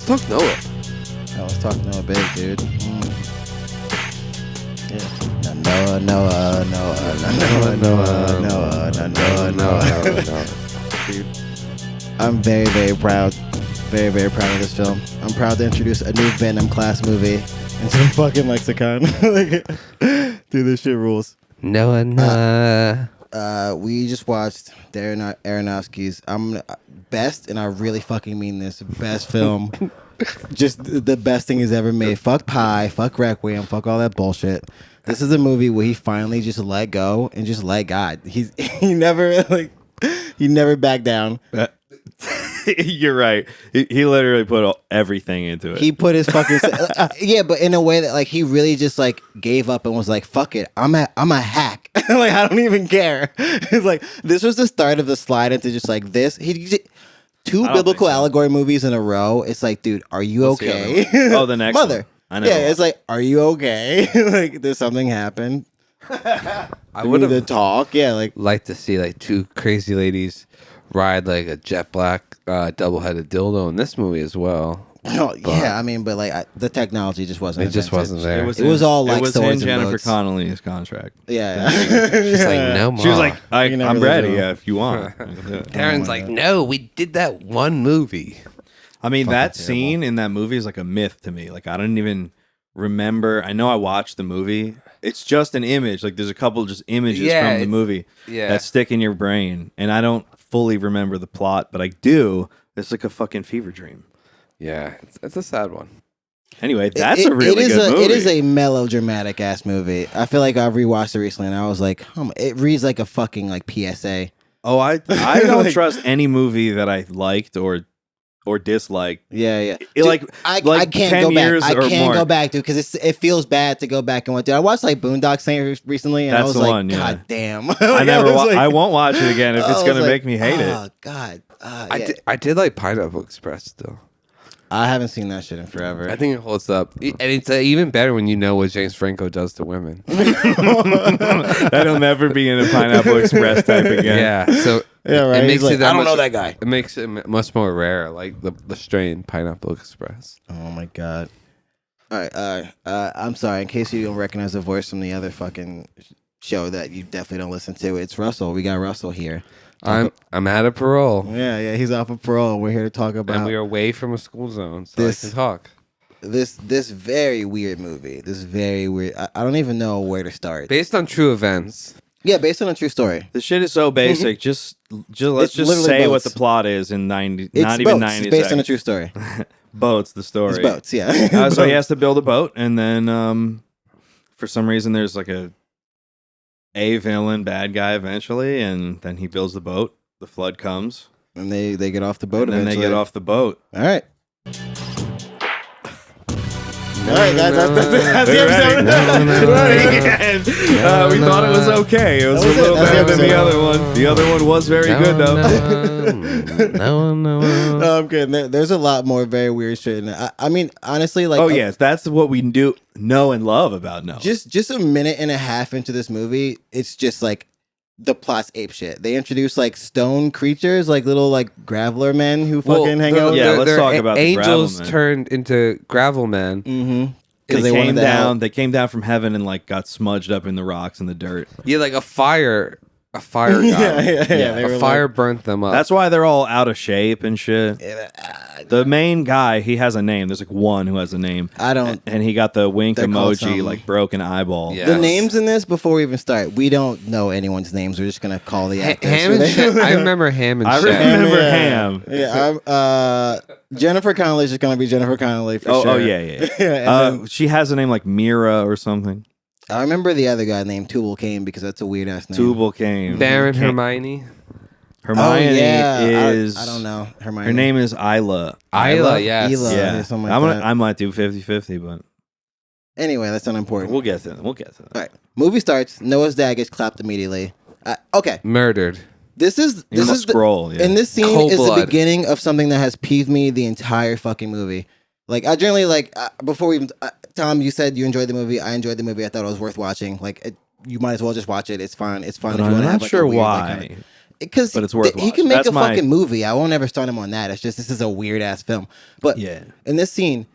talk Noah. Oh, let's talk Noah big, dude. Yeah. Noah. Dude, I'm very, very proud. Very, very proud of this film. I'm proud to introduce a new Venom class movie into the fucking lexicon. Dude, this shit rules. Noah. We just watched Darren Aronofsky's best, and I really fucking mean this, best film. Just the best thing he's ever made. Fuck Pie, fuck Requiem, fuck all that bullshit. This is a movie where he finally just let go and just let God. He never backed down. You're right. He literally put everything into it. He put his fucking yeah, but in a way that like he really just like gave up and was like, "Fuck it, I'm a hack. Like I don't even care." It's like this was the start of the slide into just like this. Two biblical allegory movies in a row. It's like, dude, are you okay? The next Mother. one. I know. Yeah, it's like, are you okay? Like, there's something happened. I would have talk. Yeah, like to see like two crazy ladies ride like a jet black double-headed dildo in this movie as well. No, yeah, I mean, but like the technology just wasn't. It just wasn't there. It was all like it was swords in and Jennifer boats. Connelly's contract. Yeah. She's like, no more. She was like, You never I'm ready. really know. Yeah, if you want. Darren's like, no, we did that one movie. I mean, that Fucking scene in that movie is like a myth to me. Like, I don't even remember. I know I watched the movie. It's just an image. Like, there's a couple just images from the movie that stick in your brain. And I don't fully remember the plot, but I do. It's like a fucking fever dream. Yeah, it's a sad one. Anyway, that's a really good movie. It is a melodramatic ass movie. I feel like I rewatched it recently and I was like, it reads like a fucking like PSA. Oh, I don't trust any movie that I liked or disliked. Yeah. I can't 10 go back. years I or can't more. go back, dude, because it feels bad to go back and watch. Dude, I watched like Boondock Saints recently, and That's I was the like, one, yeah. God damn. I won't watch it again if it's gonna like, make me hate it. Oh God. I did like Pineapple Express still. I haven't seen that shit in forever. I think it holds up, and it's even better when you know what James Franco does to women. That'll never be in a Pineapple Express type again. Yeah, so Yeah, right. It makes He's like, it that I don't much, know that guy. It makes it much more rare, like the strain Pineapple Express. Oh my God. All right. I'm sorry. In case you don't recognize the voice from the other fucking show that you definitely don't listen to, it's Russell. We got Russell here. I'm out of parole, Yeah. He's off of parole. We're here to talk about and we are away from a school zone, so This- I can talk. this very weird movie. This very weird. I don't even know where to start. Based on true events. Yeah, based on a true story. The shit is so basic. Just let's just literally say what boats. the plot is in 90. It's Not even boats. 90 It's based on a seconds. true story. Boats. The story. It's boats. Yeah. So he has to build a boat, and then for some reason there's like a villain, bad guy eventually, and then he builds the boat. The flood comes, And they get off the boat. and then they eventually. get off the boat. All right. All right, guys. That's the episode. And, we thought it was okay. It was That was a little it. That's the better than the episode. other one. The other one was very good though. No. No, I'm kidding. There's a lot more very weird shit in it. I mean, honestly, like, Oh yes, that's what we know and love about No. just a minute and a half into this movie, it's just like the plot's ape shit. They introduce like stone creatures, like little like graveler men who fucking hang out. Yeah, let's talk about the angels gravel men. turned into gravel men. Mm-hmm. They came down. They came down from heaven and like got smudged up in the rocks and the dirt. Yeah, like a fire got Yeah. They a were fire burnt them up. That's why they're all out of shape and shit. The main guy, he has a name. There's like one who has a name. I don't. And he got the wink They're called emoji, something. like broken eyeball. Yeah. The Yes. names in this, before we even start, we don't know anyone's names. We're just gonna call the actors. Ham and Shem. I remember Ham and I Shem. remember Yeah. Ham. Yeah, Jennifer Connelly's just gonna be Jennifer Connelly for sure. Oh yeah. And then, She has a name like Mira or something. I remember the other guy named Tubal Cain because that's a weird ass name. Tubal came. Baron Hermione. Hermione Oh, yeah. is. I don't know. Hermione. Her name is Isla. Isla, yes. Isla. Yeah. something like that. I might do 50-50, but Anyway, that's not important. we'll get to that. We'll get to that. All right. Movie starts. Noah's dad gets clapped immediately. Okay. Murdered. This is In the scroll. Yeah. and this scene Cold is blood. the beginning of something that has peeved me the entire fucking movie. Like I generally like before we even Tom, you said you enjoyed the movie. I enjoyed the movie. I thought it was worth watching. Like you might as well just watch it. It's fine. It's fun. But if you I'm wanna have, not like, a sure weird, why. like, kinda- because but it's worth he can make That's a fucking movie. I won't ever start him on that. It's just this is a weird ass film. But in this scene,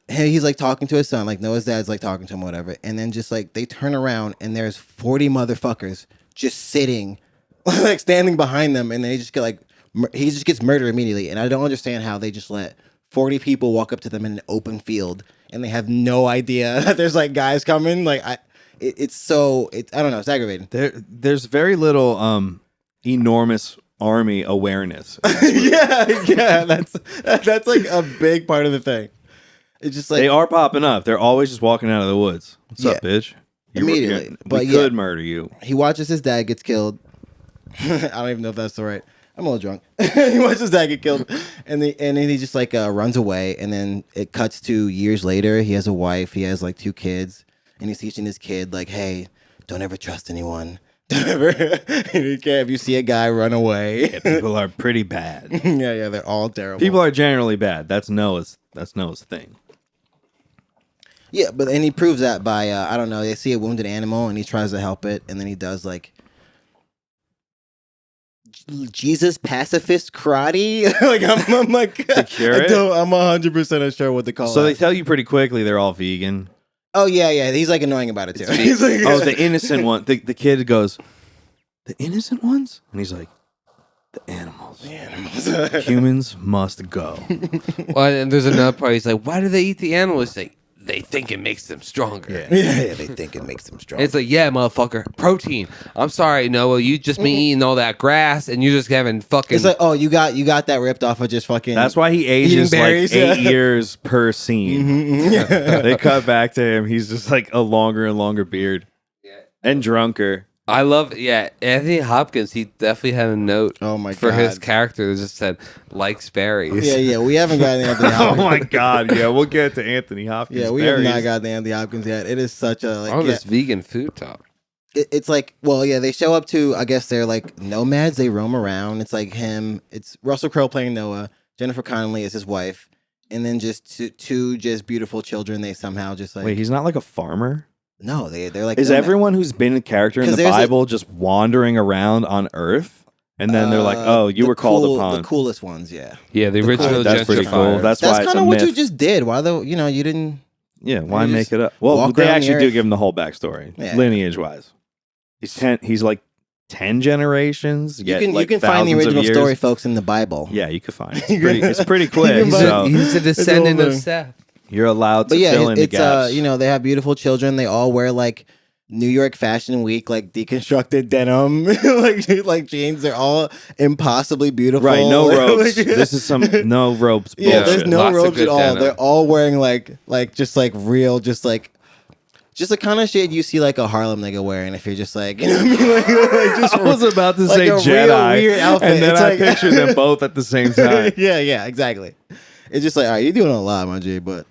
he's like talking to his son, like Noah's dad's like talking to him, whatever, and then just like they turn around and there's 40 motherfuckers just sitting, like standing behind them, and they just get like he just gets murdered immediately. And I don't understand how they just let 40 people walk up to them in an open field and they have no idea that there's like guys coming. Like it's I don't know, it's aggravating. There's very little enormous army awareness. yeah, that's like a big part of the thing. It's just like they are popping up. They're always just walking out of the woods. What's up, bitch? Immediately. We could murder you. He watches his dad gets killed. I don't even know if that's the right. I'm a little drunk. He watches his dad get killed, and then he just like runs away. And then it cuts to years later. He has a wife. He has like 2 kids, and he's teaching his kid like, "Hey, don't ever trust anyone. Don't ever. If you see a guy, run away." Yeah, people are pretty bad. yeah, they're all terrible. People are generally bad. That's Noah's thing. Yeah, but and he proves that by I don't know. They see a wounded animal and he tries to help it, and then he does like Jesus pacifist karate. Like I'm like to cure it? I'm 100% unsure what to call it. So they tell you pretty quickly they're all vegan. Oh yeah. He's like annoying about it too. He's like, oh, the innocent one. The kid goes, the innocent ones, and he's like, the animals. Humans must go. Well, and there's another part. He's like, why do they eat the animals? He's like, they think it makes them stronger. Yeah, they think it makes them stronger. It's like, yeah, motherfucker, protein. I'm sorry, Noah, you just been eating all that grass and you just having fucking. It's like, oh, you got that ripped off of just fucking. That's why he ages berries, like 8 years per scene. They cut back to him. He's just like a longer and longer beard, and drunker. I love, Anthony Hopkins. He definitely had a note. Oh my for God. his character that just said likes berries. Yeah. We haven't gotten Anthony Hopkins. Oh my God! Yeah, we'll get to Anthony Hopkins. Yeah, we berries. have not got the Anthony Hopkins yet. It is such a like. All this vegan food talk. It's like, well, yeah, they show up to. I guess they're like nomads. They roam around. It's like him. It's Russell Crowe playing Noah. Jennifer Connelly is his wife, and then just two just beautiful children. They somehow just like. Wait, he's not like a farmer. No, they're like. Is nomads. everyone who's been a character in the Bible just wandering around on Earth? And then they're like, "Oh, you were called upon." The coolest ones, yeah. Yeah, the original. That's pretty cool. That's why kind of what you just did. Why you didn't? Yeah, why make it up? Well, they actually do give him the whole backstory, lineage wise. He's like 10 generations. You can find the original story, folks, in the Bible. Yeah, you can find it. It's pretty quick. He's a descendant of Seth. You're allowed to fill in the gaps. They have beautiful children. They all wear like New York Fashion Week, like deconstructed denim, like jeans. They're all impossibly beautiful. Right, no ropes. This is some no ropes bullshit. Yeah, there's no ropes at all. Denim. They're all wearing like real, just the kind of shit you see like a Harlem nigga wearing if you're just like, you know what I mean? Like, I was about to say a Jedi, real weird outfit. and then I pictured them both at the same time. yeah, exactly. It's just like, all right, you're doing a lot, my G, but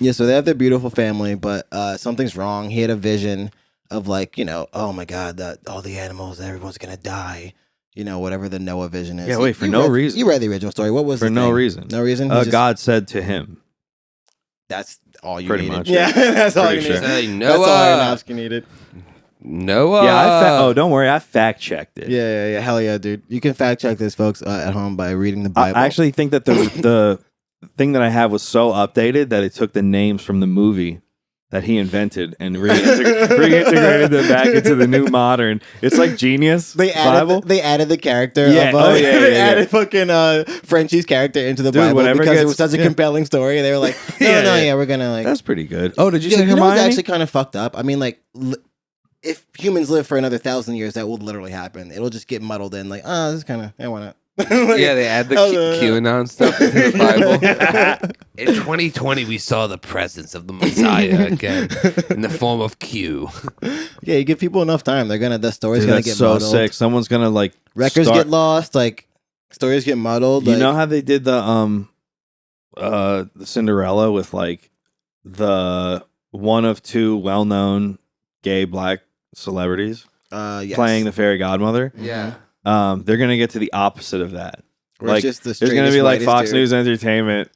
yeah, so they have their beautiful family, but something's wrong. He had a vision of like, oh my God, all the animals, everyone's gonna die. Whatever the Noah vision is. Yeah, wait, for no reason. You read the original story. What was for no reason? No reason. God said to him. That's all you Pretty needed. much. Yeah, that's all you Pretty needed. sure. That's all Aronofsky needed. Noah. Yeah, don't worry, I fact checked it. Yeah. Hell yeah, dude. You can fact check this, folks, at home by reading the Bible. I actually think that the thing that I have was so updated that it took the names from the movie that he invented and reintegrated them back into the new modern. It's like genius. They added the character. Yeah. They added fucking Frenchie's character into the Bible because it was such a compelling story. They were like, no, we're gonna like. That's pretty good. Oh, did you say Hermione? Hermione? It's actually kind of fucked up. I mean, like, if humans live for another 1,000 years, that will literally happen. It'll just get muddled in. Like, this is kind of why not? Yeah, they add the QAnon stuff into the Bible. In 2020, we saw the presence of the Messiah again in the form of Q. Yeah, you give people enough time, the story's gonna get so muddled. sick. Someone's gonna like records get lost, like stories get muddled. You know how they did the Cinderella with like the one of 2 well-known gay black celebrities yes. playing the fairy godmother. Yeah. They're gonna get to the opposite of that. Or like just the there's gonna be like Fox News Entertainment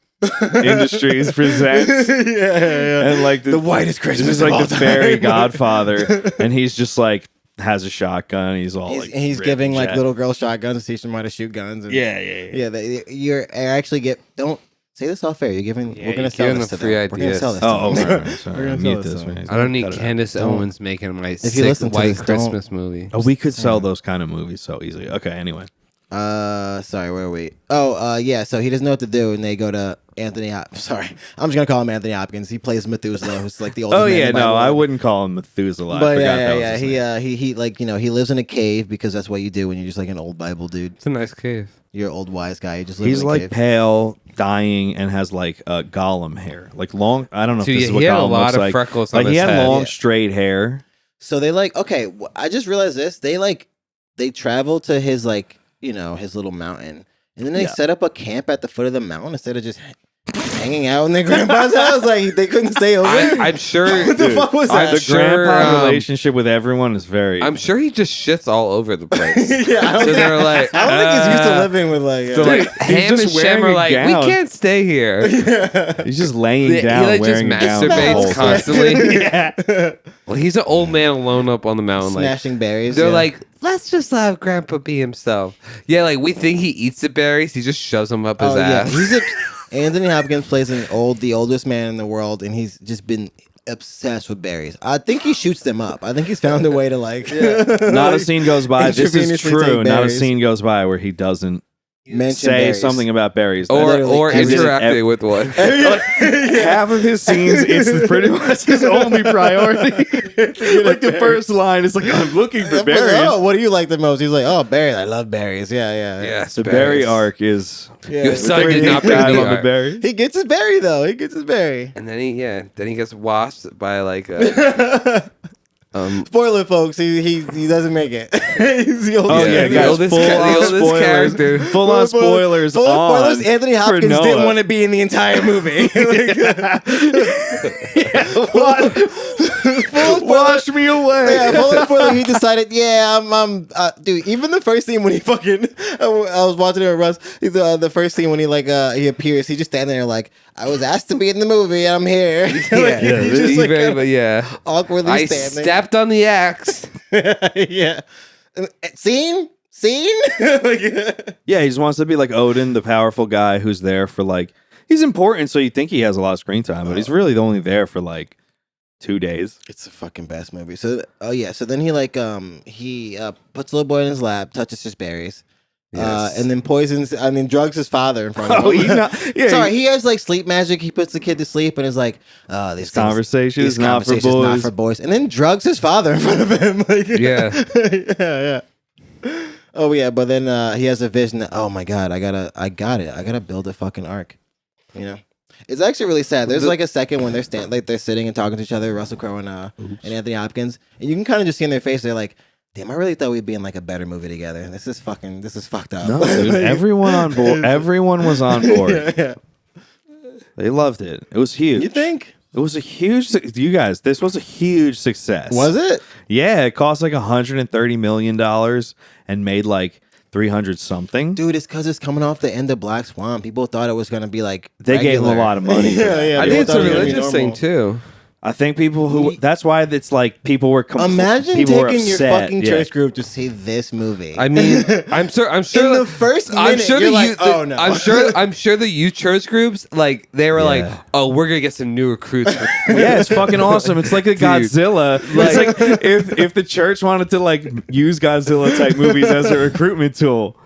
Industries presents, yeah, and like the whitest Christmas. This is like the fairy godfather, and he's just like has a shotgun. He's all he's giving like little girl shotguns to teach them how to shoot guns. And, You're actually don't say this off air. You're giving. We're gonna sell this to them. We're gonna sell this. Sorry. Mute this. I don't need Candace Owens making my sick white Christmas movie. Oh, we could sell those kind of movies so easily. Okay, anyway. Sorry, where are we? Oh, yeah. So he doesn't know what to do, and they go to Anthony. Sorry, I'm just gonna call him Anthony Hopkins. He plays Methuselah, who's like the oldest. Oh man yeah, in the Bible. I wouldn't call him Methuselah. But he like he lives in a cave because that's what you do when you're just like an old Bible dude. It's a nice cave. You're an old wise guy. You just live He's in a like cave. pale, dying, and has like Gollum hair, like long. I don't know if this is what he had a Gollum lot looks of like. freckles. Like on he his had head. long, straight hair. So they I just realized this. They travel to his his little mountain, and then they set up a camp at the foot of the mountain instead of just hanging out in their grandpa's house. Like they couldn't stay over. I'm sure. What the fuck was that? The grandpa relationship with everyone is very. I'm sure he just shits all over the place. So they're like, I don't think he's used to living with Ham and Shem are like, we can't stay here. He's just laying down, he wearing just a gown masturbates constantly. Yeah. Well, he's an old man alone up on the mountain, Smashing berries. They're like, let's just let Grandpa be himself. Yeah, like we think he eats the berries, he just shoves them up his ass. Yeah. Anthony Hopkins plays the oldest man in the world, and he's just been obsessed with berries. I think he shoots them up. I think he's found a way to Not a scene goes by. This is true. Not a berries. scene goes by where he doesn't mention say berries. something about berries. Or interacting with one. Half of his scenes, it's pretty much his only priority. Like the first line is like, I'm looking for berries. Oh, what do you like the most? He's like, oh, berries. I love berries. Yeah. The berry arc is. Your son did not bring me on the berries. He gets his berry though. He gets his berry. And then he gets washed by like spoiler, folks. He doesn't make it. He's the oldest. Oh yeah, guys, full on spoilers. Full on spoilers. Anthony Hopkins didn't want to be in the entire movie. Wash me away. Yeah, full on spoiler. He decided, I'm dude. Even the first scene when he fucking, I was watching it with Russ. The first scene when he appears, he just standing there like, I was asked to be in the movie. I'm here. Awkwardly I standing. stepped on the axe. Yeah. Scene? Yeah, he just wants to be like Odin, the powerful guy who's there for like, he's important, so you think he has a lot of screen time, but he's really only there for like 2 days. It's a fucking best movie. So, so then he puts a little boy in his lap, touches his berries. Yes. And then drugs his father in front of him. He has like sleep magic. He puts the kid to sleep and is like, this conversation is not for boys. And then drugs his father in front of him. Yeah. Oh yeah, but then he has a vision that, oh my god, I gotta build a fucking ark. You know, it's actually really sad. There's like a second when they're they're sitting and talking to each other, Russell Crowe and Anthony Hopkins, and you can kind of just see in their face they're like, damn, I really thought we'd be in like a better movie together. This is fucked up. No, dude, everyone on board. Everyone was on board. Yeah. They loved it. It was huge. You think? It was a huge. You guys, this was a huge success. Was it? Yeah, it cost like $130 million and made like 300 something. Dude, it's because it's coming off the end of Black Swan. People thought it was gonna be like they gave them a lot of money. Yeah. I think it's a religious thing too. I think people who that's why it's like people were imagine people taking your fucking church group to see this movie. I mean, I'm sure in the first minute you're like, oh no. I'm sure the youth church groups like they were like, oh, we're gonna get some new recruits. Yeah, it's fucking awesome. It's like a Godzilla. It's like if the church wanted to like use Godzilla type movies as a recruitment tool.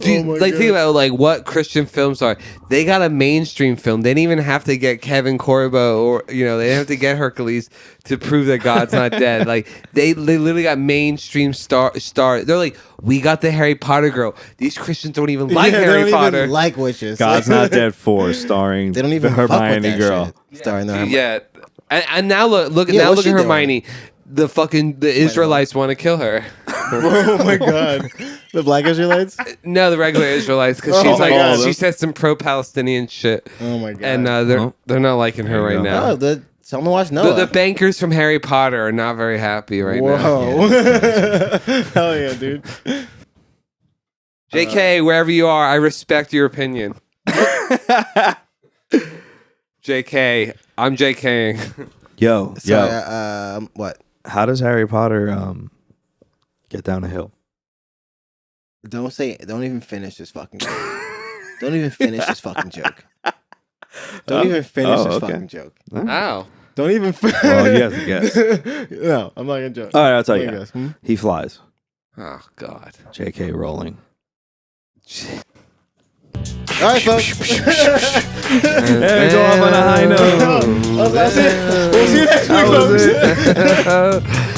Dude, think about like what Christian films are. They got a mainstream film. They didn't even have to get Kevin Corbo or they didn't have to get Hercules to prove that God's not dead. Like they literally got mainstream star. They're like, we got the Harry Potter girl. These Christians don't even like Harry Potter. Even like witches. God's Not Dead 4 starring they don't even the Hermione girl. Starring the Hermione. Yeah, and now look at Hermione. The Israelites want to kill her. Oh my god. The black Israelites? No, the regular Israelites, because she said some pro-Palestinian shit. Oh my god! And they're not liking her right now. Oh, tell them to watch Noah. The bankers from Harry Potter are not very happy right now. Whoa! Hell yeah, dude. JK, wherever you are, I respect your opinion. JK, I'm JKing. Yo. What? How does Harry Potter Get down a hill. Don't even finish this fucking joke. Don't even finish this fucking joke. Don't even finish this fucking joke. Ow. Don't even finish. Well, you have to guess. No, I'm not going to joke. All right, I'll tell you. He flies. Oh, God. J.K. Rowling. All right, folks. Hey, go off on a high note. That's it. We'll see you next week, folks.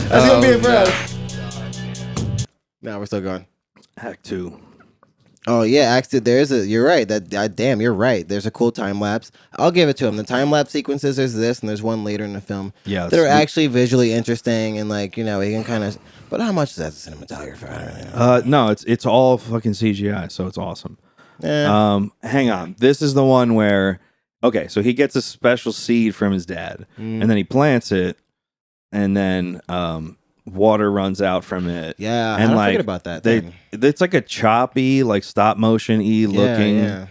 That's going to be it for us. No, we're still going. Act 2. Oh yeah, actually, you're right. Damn, you're right. There's a cool time lapse. I'll give it to him. The time lapse sequences, there's this, and there's one later in the film. Yeah, that are actually visually interesting, and like he can kind of. But how much is that as a cinematographer? I don't really know. No, it's all fucking CGI, so it's awesome. Yeah. Hang on. This is the one where so he gets a special seed from his dad, and then he plants it, and then water runs out from it. Yeah, and I forget about that. It's like a choppy, like stop motion-y looking. Yeah.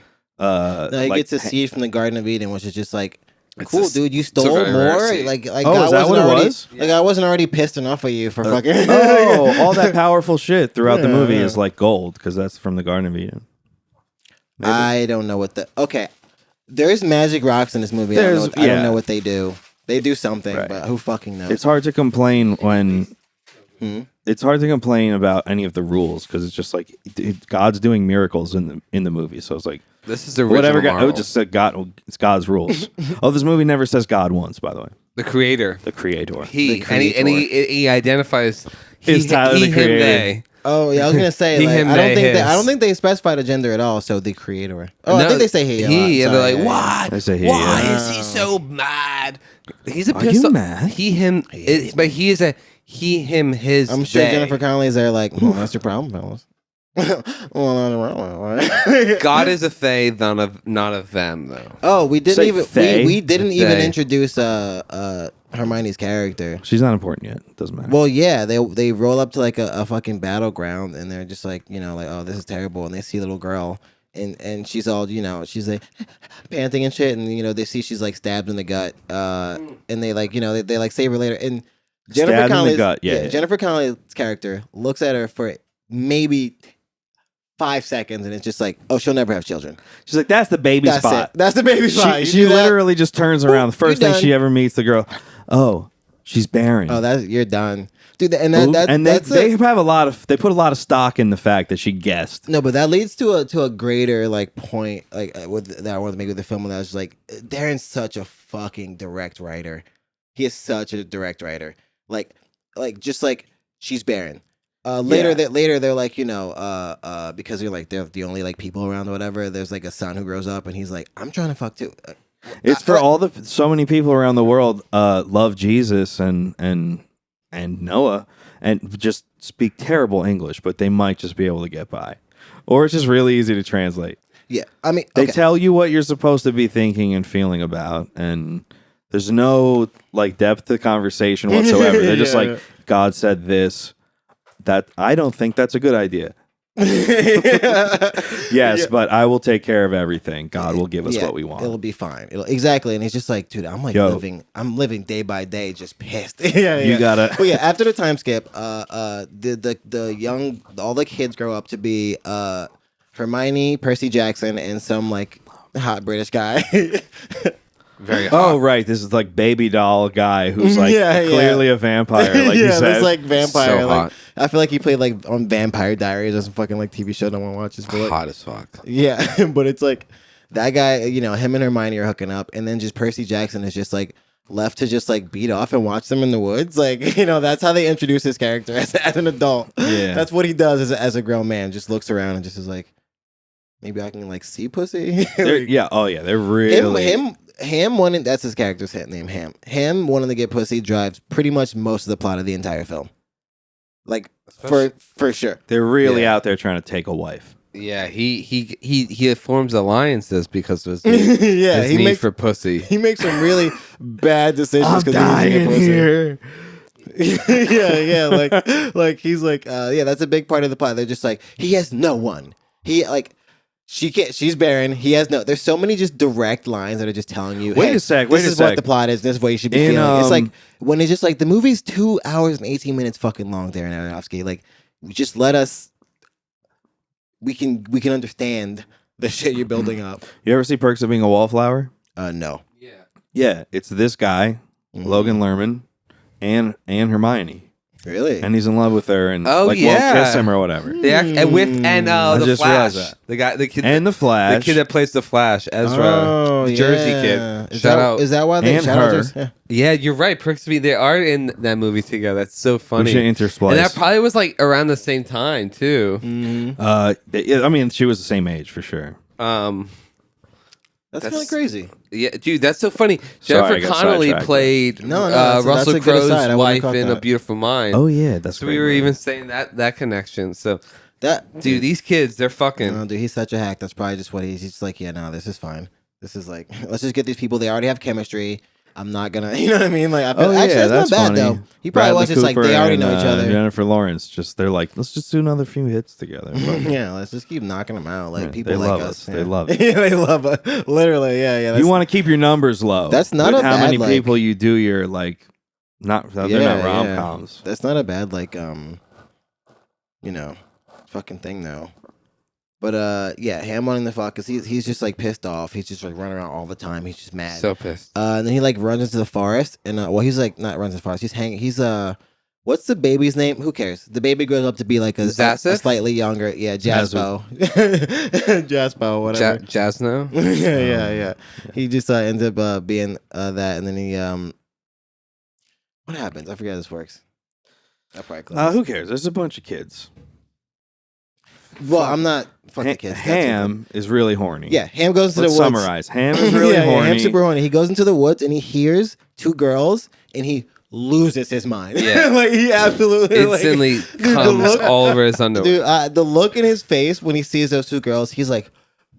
He gets a seed from the Garden of Eden, which is just like, cool, dude. You stole more. Like, is that what it was? Like, I wasn't already pissed enough at you for fucking. All that powerful shit throughout the movie is like gold because that's from the Garden of Eden. Maybe. I don't know what there's magic rocks in this movie. I don't know what they do. They do something, but who fucking knows? It's hard to complain when. It's hard to complain about any of the rules because it's just like God's doing miracles in the movie. So it's like this is the original I would just say God. It's God's rules. This movie never says God once, by the way. The creator. He identifies. Is Tyler the creator? Him, they. Oh yeah, I was gonna say I don't think they specify the gender at all. So the creator. Oh, no, I think they say he. And they're like, what? They say he. Why is he so mad? He's a Are pistol. you mad? He him. But he is a he him his. I'm sure they. Jennifer Connelly's there like, that's your problem, fellas. God is a fae, not of them though. Oh, we didn't even Fae. introduce Hermione's character. She's not important yet. Doesn't matter. Well, yeah, they roll up to like a fucking battleground and they're just like, like, oh, this is terrible, and they see a little girl and she's all, she's like panting and shit, and they see she's like stabbed in the gut, and they like, they like save her later, and Jennifer Connelly's Jennifer Connelly's character looks at her for maybe 5 seconds, and it's just like, oh, she'll never have children. She's like, that's the baby spot. That's the baby spot. She literally just turns around. The first thing she ever meets the girl, she's barren. Oh, you're done, dude. And they put a lot of stock in the fact that she guessed. No, but that leads to a greater like point, like that I want to make with the film. And I was like, Darren's such a fucking direct writer. He is such a direct writer. Like just like she's barren. Later they're like, because they're the only like people around or whatever. There's like a son who grows up and he's like, I'm trying to fuck too. It's for so many people around the world love Jesus and Noah and just speak terrible English, but they might just be able to get by, or it's just really easy to translate. Yeah, I mean, they tell you what you're supposed to be thinking and feeling about, and there's no like depth to conversation whatsoever. They're just like, God said this. That I don't think that's a good idea. Yes, but I will take care of everything. God will give us what we want. It'll be fine. Exactly. And he's just like, dude, I'm like living day by day, just pissed. You gotta. Well, after the time skip, the young, all the kids grow up to be Hermione, Percy Jackson, and some like hot British guy. Very hot. Oh, right. This is like baby doll guy who's like clearly a vampire. Like you said. This like vampire. So like, hot. I feel like he played like on Vampire Diaries or some fucking like TV show no one watches. But, like, hot as fuck. Yeah, but it's like that guy. Him and Hermione are hooking up, and then just Percy Jackson is just like left to just like beat off and watch them in the woods. Like that's how they introduce his character as an adult. Yeah, that's what he does as a grown man. Just looks around and just is like, maybe I can like see pussy. They're really Ham wanting, that's his character's name, Ham. Ham wanting to get pussy drives pretty much most of the plot of the entire film. Like for sure. They're really out there trying to take a wife. Yeah, he forms alliances because of his he need makes, for pussy. He makes some really bad decisions because he needs to get pussy. like he's like that's a big part of the plot. They're just like, he has no one. He like she can't. She's barren. He has no. There's so many just direct lines that are just telling you. Wait a sec. This is what the plot is. This is what you should be feeling. It's like when it's just like the movie's 2 hours and 18 minutes fucking long. Darren Aronofsky. Like Just let us. We can understand the shit you're building up. You ever see Perks of Being a Wallflower? No. Yeah, it's this guy, Logan Lerman, and Hermione. Really? And he's in love with her and won't kiss him or whatever. The Flash, the kid, and the Flash, the kid that plays the Flash, Ezra, the Jersey kid. Shout out. Is that why they and her? Yeah, you're right. Perksby, they are in that movie together. That's so funny. We should intersplice. And that probably was like around the same time too. I mean, she was the same age for sure. That's kind of crazy. Yeah, dude, that's so funny. Sorry, Jennifer Connelly played Russell Crowe's wife in A Beautiful Mind. Oh yeah, that's. So we were even saying that connection. So dude, these kids, they're fucking. No, dude, he's such a hack. That's probably just what he's just like. Yeah, no, this is fine. This is like, let's just get these people. They already have chemistry. I'm not gonna, you know what I mean? Like, actually, that's not bad funny. Though. He probably was just like they already know each other. Jennifer Lawrence, they're like, let's just do another few hits together. Yeah, let's just keep knocking them out. Like people like love us. Yeah. They love it. Yeah, they love us. Literally, yeah. You want to keep your numbers low. That's not with a how bad, many like, people you do your like. They're not rom-coms. That's not a bad like fucking thing though. But Ham wanting the fuck because he's just like pissed off. He's just like running around all the time. He's just mad. So pissed. And then he like runs into the forest and he's like not runs into the forest. He's hanging. He's what's the baby's name? Who cares? The baby grows up to be like a slightly younger. Yeah, Jaspo. Jaspo, whatever. Jasno. yeah. He just ends up being that, and then he what happens? I forget how this works. Who cares? There's a bunch of kids. Well, I'm not. Fuck the kids. Ham is really horny. Yeah, Ham goes to the woods. Summarize. Ham is really horny. Ham's super horny. He goes into the woods and he hears two girls and he loses his mind. Yeah, like he absolutely instantly comes all over his underwear. Dude, the look in his face when he sees those two girls, he's like,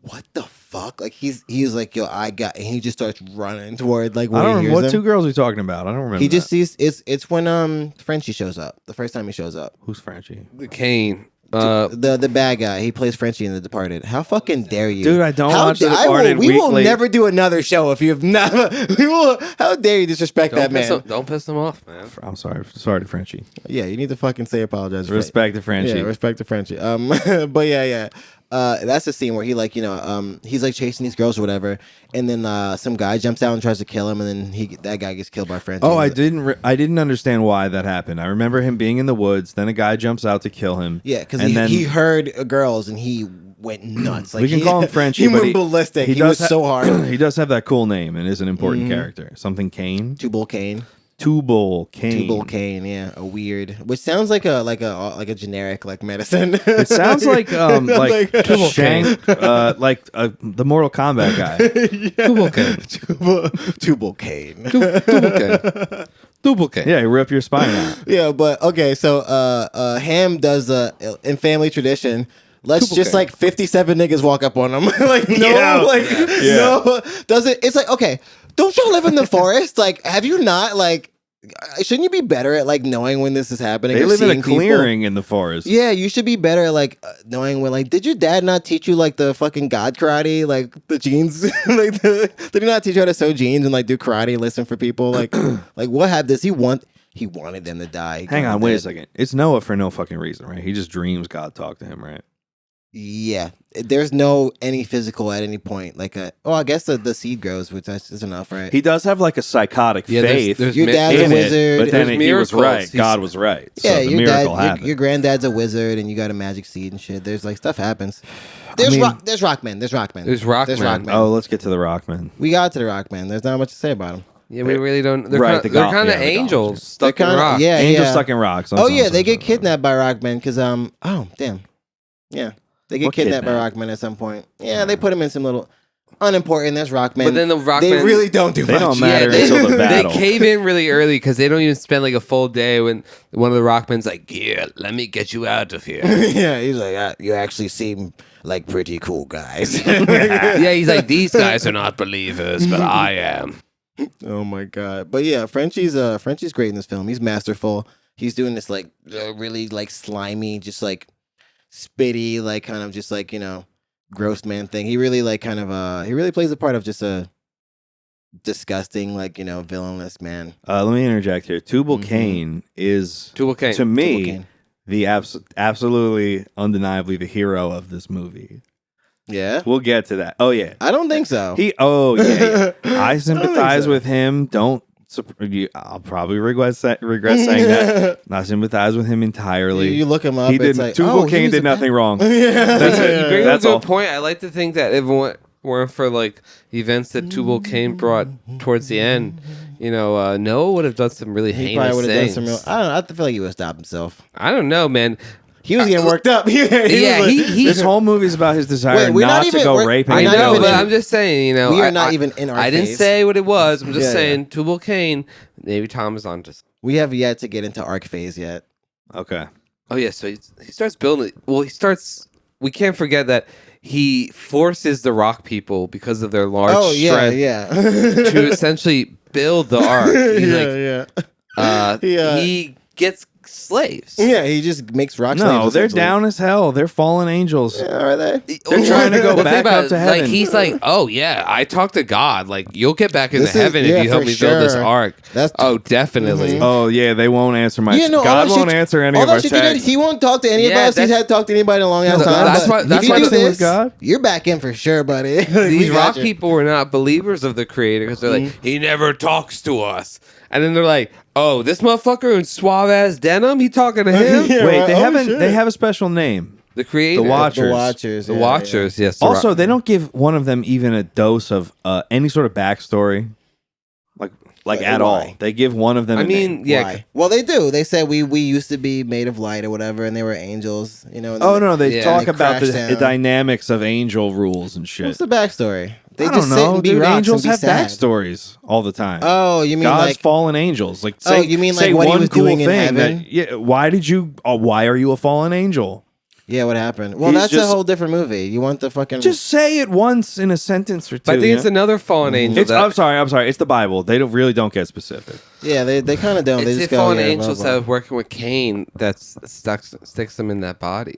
"What the fuck?" Like he's like, "Yo, I got," and he just starts running toward like. I don't remember what two girls are we talking about. I don't remember. He just sees it's when Frenchie shows up. The first time he shows up. Who's Frenchie? The Kane. The bad guy. He plays Frenchie in The Departed. How fucking dare you, dude? I don't watch The Departed. We will never do another show if you have not. We will. How dare you disrespect that man? Don't piss him off, man. I'm sorry. Sorry to Frenchie. Yeah, you need to fucking apologize. Respect to Frenchie. Yeah, respect to Frenchie. But yeah. That's the scene where he like he's like chasing these girls or whatever, and then some guy jumps down and tries to kill him, and then that guy gets killed by Frenchie. Oh, I didn't understand why that happened. I remember him being in the woods, then a guy jumps out to kill him. Yeah, because he heard girls and he went nuts. Like we can call him Frenchie. He went ballistic. He was so hard. He does have that cool name and is an important character. Something Kane. Tubal Cain. Tubal Cain, yeah, a weird, which sounds like a generic like medicine. It sounds like Tubal Shank, like the Mortal Kombat guy. Tubal Cain. Yeah, he rip your spine out. Yeah, but okay, so Ham does in family tradition. Let's just like 57 niggas walk up on him. Like no, does it? It's like okay. Don't y'all live in the forest? Like, have you not like? Shouldn't you be better at like knowing when this is happening? They live in a clearing in the forest. Yeah, you should be better at like knowing when. Like, did your dad not teach you like the fucking God karate, like the jeans? Like, did he not teach you how to sew jeans and like do karate? Listen for people, like, like what had this? He wanted them to die. Hang on, wait a second. It's Noah for no fucking reason, right? He just dreams God talk to him, right? Yeah, there's no any physical at any point. Like I guess the seed grows, which is enough, right? He does have like a psychotic faith. Your dad's a wizard, but then he was right. God was right. Yeah, so the miracle happened. Your granddad's a wizard, and you got a magic seed and shit. There's like stuff happens. There's Rockman. There's Rockman. Oh, let's get to the Rockman. We got to the Rockman. There's not much to say about him. Yeah, we really don't. They're kind of angels stuck in rocks. Yeah, angels stuck in rocks. Oh yeah, they get kidnapped by Rockman because oh damn, yeah. They get kidnapped by Rockman at some point. Yeah, they put him in some little unimportant. That's Rockman. But then the Rockman, they really don't do much. They don't matter until the battle. They cave in really early because they don't even spend like a full day when one of the Rockmen's like, "Yeah, let me get you out of here." Yeah, he's like, "You actually seem like pretty cool guys." Yeah, he's like, "These guys are not believers, but I am." Oh my god! But yeah, Frenchie's great in this film. He's masterful. He's doing this like really like slimy, just like spitty, like kind of just like gross man thing. He really like kind of he really plays the part of just a disgusting like villainous man. Let me interject here. Tubal Cain is to me absolutely undeniably the hero of this movie. Yeah, we'll get to that. Oh yeah, I don't think so. I sympathize with him. I'll probably regret saying that. I sympathize with him entirely. You look him up. He did. Tubal Cain did nothing wrong. That's it. You bring up a good point. I like to think that if it weren't for like events that Tubal Cain brought towards the end, Noah would have done some really heinous things. I don't know. I feel like he would have stopped himself. I don't know, man. He was getting worked up. This whole movie is about his desire not to go raping. I know, but I'm just saying, we are not even in our I didn't phase. say what it was. I'm just saying, Tubal Cain, maybe Tom is on to. We have yet to get into arc phase yet. Okay. Oh yeah, so he starts building. Well, we can't forget that he forces the Rock people because of their large strength to essentially build the ark. He gets slaves. Yeah, he just makes rock slaves. No, they're down as hell. They're fallen angels. Yeah, are they? They're trying to go back up to heaven. Like he's like, oh yeah, I talked to God. Like you'll get back into heaven if you help me build this ark. Definitely. Oh yeah, they won't answer my. God won't answer any of our texts. He won't talk to any of us. He's had talked to anybody in a long ass time. That's why with God. You're back in for sure, buddy. These rock people were not believers of the Creator because they're like, he never talks to us. And then they're like, oh, this motherfucker in suave ass denim, he talking to him? Wait, they have a special name. The Creator. The Watchers. The Watchers. Yes. Also, they don't give one of them even a dose of any sort of backstory. Like at all. They give one of them name. Why? Well, they do. They said we used to be made of light or whatever, and they were angels, They talk about the dynamics of angel rules and shit. What's the backstory? They just sit and be rocks angels and be have backstories all the time. Oh, you mean God's fallen angels? Like, you mean like what he was doing in heaven? Why are you a fallen angel? Yeah, what happened? Well, that's a whole different movie. You want the fucking... Just say it once in a sentence or two. But I think it's another fallen angel. I'm sorry. It's the Bible. They really don't get specific. Yeah, they kind of don't. It's they just the fallen angels that was working with Cain that sticks them in that body.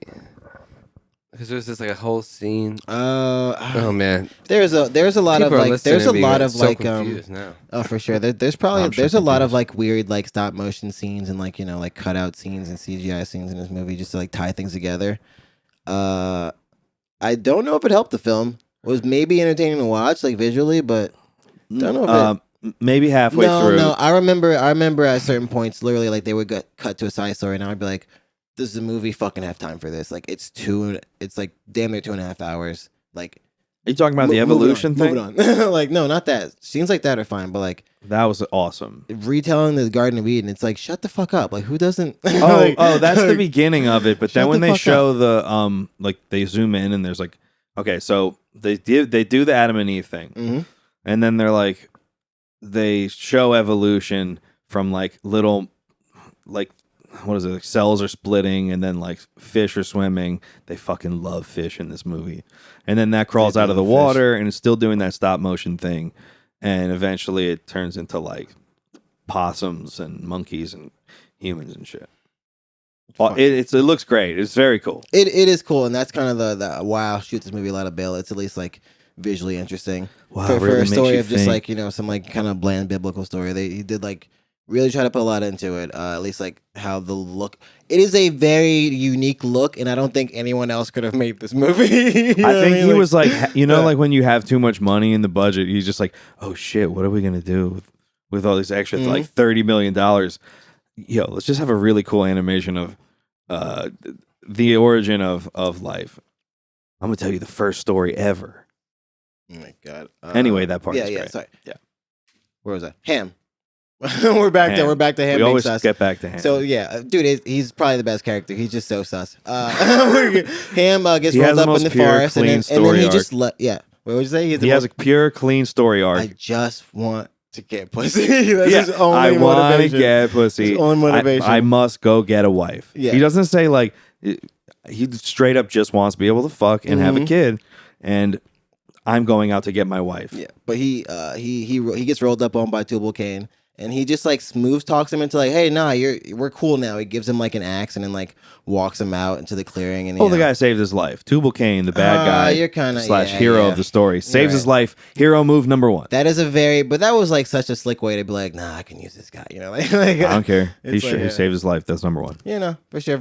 Because there's just like a whole scene. Oh man, there's a lot People of like there's a lot of so like now. Oh for sure there's probably a lot of like weird like stop motion scenes and like like cutout scenes and CGI scenes in this movie just to like tie things together. I don't know if it helped the film. It was maybe entertaining to watch like visually, but don't know if maybe halfway through. No, I remember at certain points literally like they would cut to a side story and I would be like, this is a movie, fucking have time for this. Like it's like damn near 2.5 hours. Like, are you talking about the evolution thing? Moving on. Like, no, not that. Scenes like that are fine, but like that was awesome. Retelling the Garden of Eden, it's like shut the fuck up. Like who doesn't? That's the beginning of it. But then when they show the like they zoom in and there's like, okay, so they do the Adam and Eve thing, and then they're like, they show evolution from like little like. What is it? Like cells are splitting and then like fish are swimming. They fucking love fish in this movie. And then that crawls out of the water and it's still doing that stop motion thing. And eventually it turns into like possums and monkeys and humans and shit. It looks great. It's very cool. It is cool. And that's kind of the wow, shoot this movie a lot of bail. It's at least like visually interesting. Wow, for really a story of just think. like, some like kind of bland biblical story. He did like really try to put a lot into it. At least like how the look. It is a very unique look, and I don't think anyone else could have made this movie. I think he was like, like when you have too much money in the budget, he's just like, oh shit, what are we gonna do with all these extra like $30 million? Yo, let's just have a really cool animation of the origin of life. I'm gonna tell you the first story ever. Oh my god. Anyway, that part. Yeah. Sorry. Yeah. Where was I? Ham. We're back to Ham. We always get back to Ham. So yeah, dude, he's probably the best character. He's just so sus. Ham gets rolled up in the forest, and then he just What would you say? He has a pure, clean story arc. I just want to get pussy. That's his only I motivation. want to get pussy. His only motivation. I must go get a wife. Yeah. He doesn't say like he straight up just wants to be able to fuck and have a kid, and I'm going out to get my wife. Yeah, but he gets rolled up on by Tubal Cain. And he just like smooth talks him into like, hey, nah, we're cool now. He gives him like an axe and then like walks him out into the clearing. And the guy saves his life. Tubal Cain, the bad guy, you're kinda, hero of the story, saves his life. Hero move number 1. That is but that was like such a slick way to be like, nah, I can use this guy. You know, like I don't care. He saved his life. That's number 1. You know, for sure.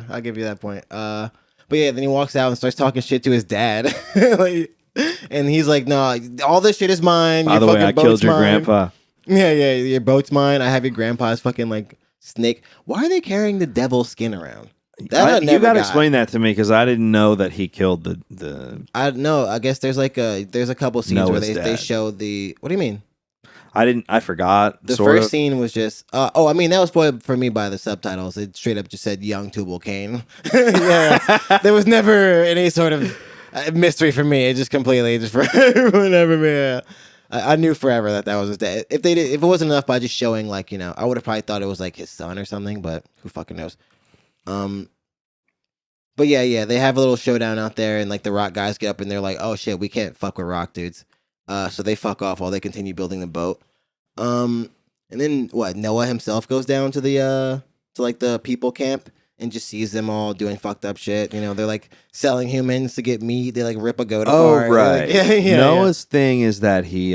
I'll give you that point. But yeah, then he walks out and starts talking shit to his dad. And he's like, no, all this shit is mine. By the way, I killed your grandpa. Yeah, your boat's mine. I have your grandpa's fucking like snake. Why are they carrying the devil's skin around? You got to explain that to me because I didn't know that he killed the. I know. I guess there's a couple scenes Noah's where dad. they show the. What do you mean? I forgot. The first scene was just. That was spoiled for me by the subtitles. It straight up just said young Tubal Cain. Yeah, there was never any sort of mystery for me. It just completely just for whatever. Yeah. I knew forever that was his dad. If it wasn't enough by just showing like I would have probably thought it was like his son or something, but who fucking knows? But yeah, they have a little showdown out there, and like the rock guys get up and they're like, "Oh shit, we can't fuck with rock dudes," so they fuck off while they continue building the boat. And then Noah himself goes down to the to like the people camp and just sees them all doing fucked up shit. They're like selling humans to get meat. They like rip a goat apart. Oh, right. Like, Noah's thing is that he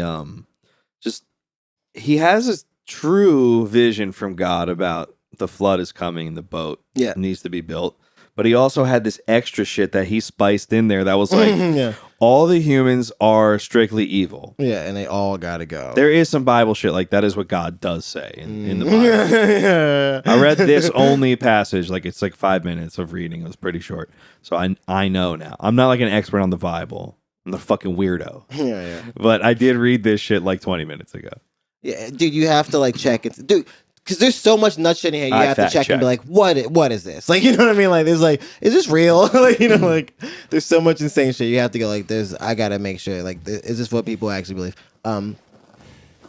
has a true vision from God about the flood is coming and the boat needs to be built. But he also had this extra shit that he spiced in there that was like, all the humans are strictly evil. Yeah, and they all gotta go. There is some Bible shit like that is what God does say in the Bible. I read this only passage, like it's like 5 minutes of reading. It was pretty short. So I know now. I'm not like an expert on the Bible. I'm the fucking weirdo. Yeah. But I did read this shit like 20 minutes ago. Yeah, dude, you have to like check it. Dude, because there's so much nut shit in here, you have to check and be like, what is this? Like, you know what I mean? Like, there's like, is this real? Like, like, there's so much insane shit. You have to go like, I gotta make sure. Like, is this what people actually believe?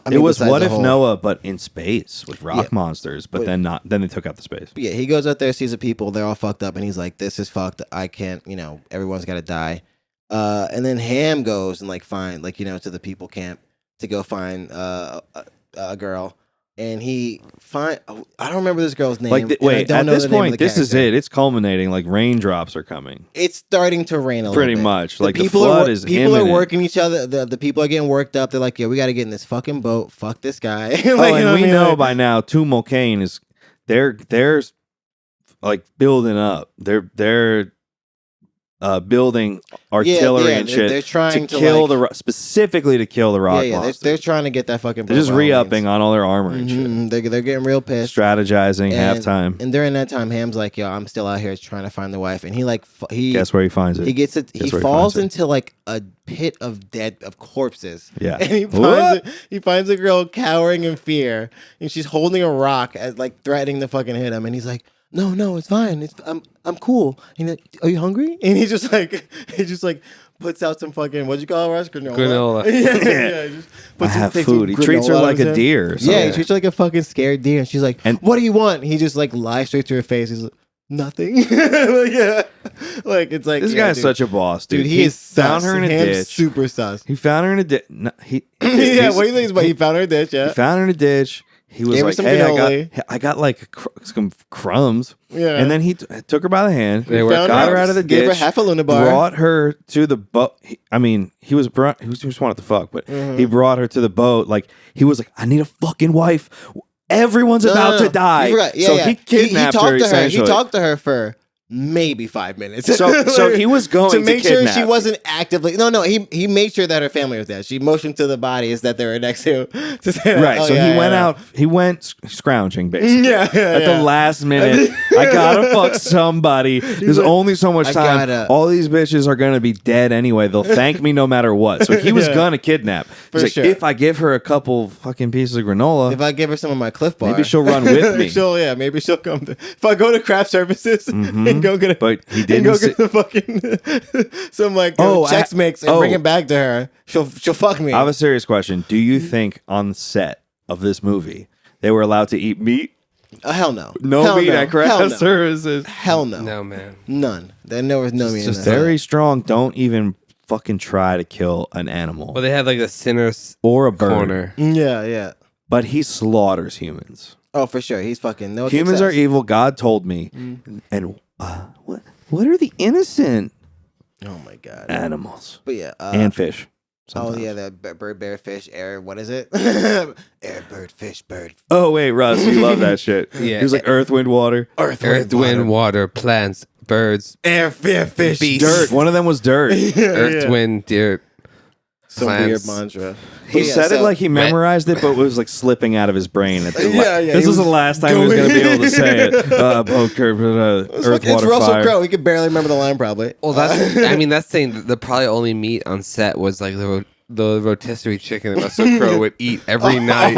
It was What If Noah, but in space with rock monsters, but then they took out the space. Yeah, he goes out there, sees the people, they're all fucked up, and he's like, this is fucked. I can't, everyone's got to die. And then Ham goes and like find, like, to the people camp to go find a girl. And I don't remember this girl's name. Like, wait, at this point, this is it. It's culminating. Like, raindrops are coming. It's starting to rain a little bit. Pretty much. Like, the flood is people imminent. are working each other. The people are getting worked up. They're like, yeah, we got to get in this fucking boat. Fuck this guy. Like, and we know by now, Tubal Cain is, they're like building up. They're building artillery and shit. They're trying to kill specifically to kill the rock monsters. They're trying to get that fucking. They're just re-upping on all their armor and shit. They're getting real pissed, strategizing halftime. And during that time, Ham's like, "Yo, I'm still out here trying to find the wife." And he guess where he finds it. He gets it. He falls into like a pit of corpses. Yeah, and he finds a girl cowering in fear, and she's holding a rock as like threatening to fucking hit him. And he's like, No, it's fine. I'm cool. And he's like, are you hungry? And he just puts out some fucking, what'd you call it, Rush? Granola. Yeah. Just puts I have food. He treats her like a deer. Yeah, he treats her like a fucking scared deer. And she's like, what do you want? He just like lies straight to her face. He's like, nothing. Like it's like this guy's such a boss, dude. He found her in a ditch. Super sus. He found her in a ditch. What do you think about? He found her in a ditch. Yeah, he found her in a ditch. He was like, "Hey, I got like some crumbs." Yeah, and then he took her by the hand. Got her out of the ditch. Gave her half a Luna bar. Brought her to the boat. He just wanted to fuck, but he brought her to the boat. Like he was like, "I need a fucking wife. Everyone's about to die." He kidnapped her. Essentially, he talked to her for maybe 5 minutes. So he was going to make sure she wasn't actively. No. He made sure that her family was dead. She motioned to the bodies that they were next to say that, right. He went out. He went scrounging basically. At the last minute, I gotta fuck somebody. There's only so much time. All these bitches are gonna be dead anyway. They'll thank me no matter what. So he was gonna kidnap. He's like, if I give her a couple fucking pieces of granola, if I give her some of my Cliff Bar, maybe she'll run with me. Maybe she'll come. If I go to craft services. Go get but he didn't go get the fucking some like Chex Mix and bring it back to her. She'll fuck me. I have a serious question. Do you think on the set of this movie they were allowed to eat meat? Hell no. No meat at craft services. Hell no. No, man. None. There was no meat. Just very strong. Don't even fucking try to kill an animal. Well, they had like a sinner's or a bird. corner. Yeah. but he slaughters humans. Oh, for sure. He's fucking no. Humans are evil. God told me. And what are the innocent? Oh my god. Animals. But yeah, and fish. Sometimes. Oh yeah, the bird, bear, fish, air. What is it? Air, bird, fish, bird. Oh wait, Russ, you love that shit. Yeah, he was like earth, wind, water. Earth, wind, water, plants, birds, air, fish, beasts. Dirt. One of them was dirt. Earth, wind, dirt. Some plants. weird mantra. He said it like he memorized it, but it was like slipping out of his brain. At the this was the last time he was going to be able to say it. Earth, it's water, Russell fire. Crowe. He could barely remember the line, probably. Well, that's. I mean, that's saying the probably only meat on set was like the rotisserie chicken that Russell Crowe would eat every night.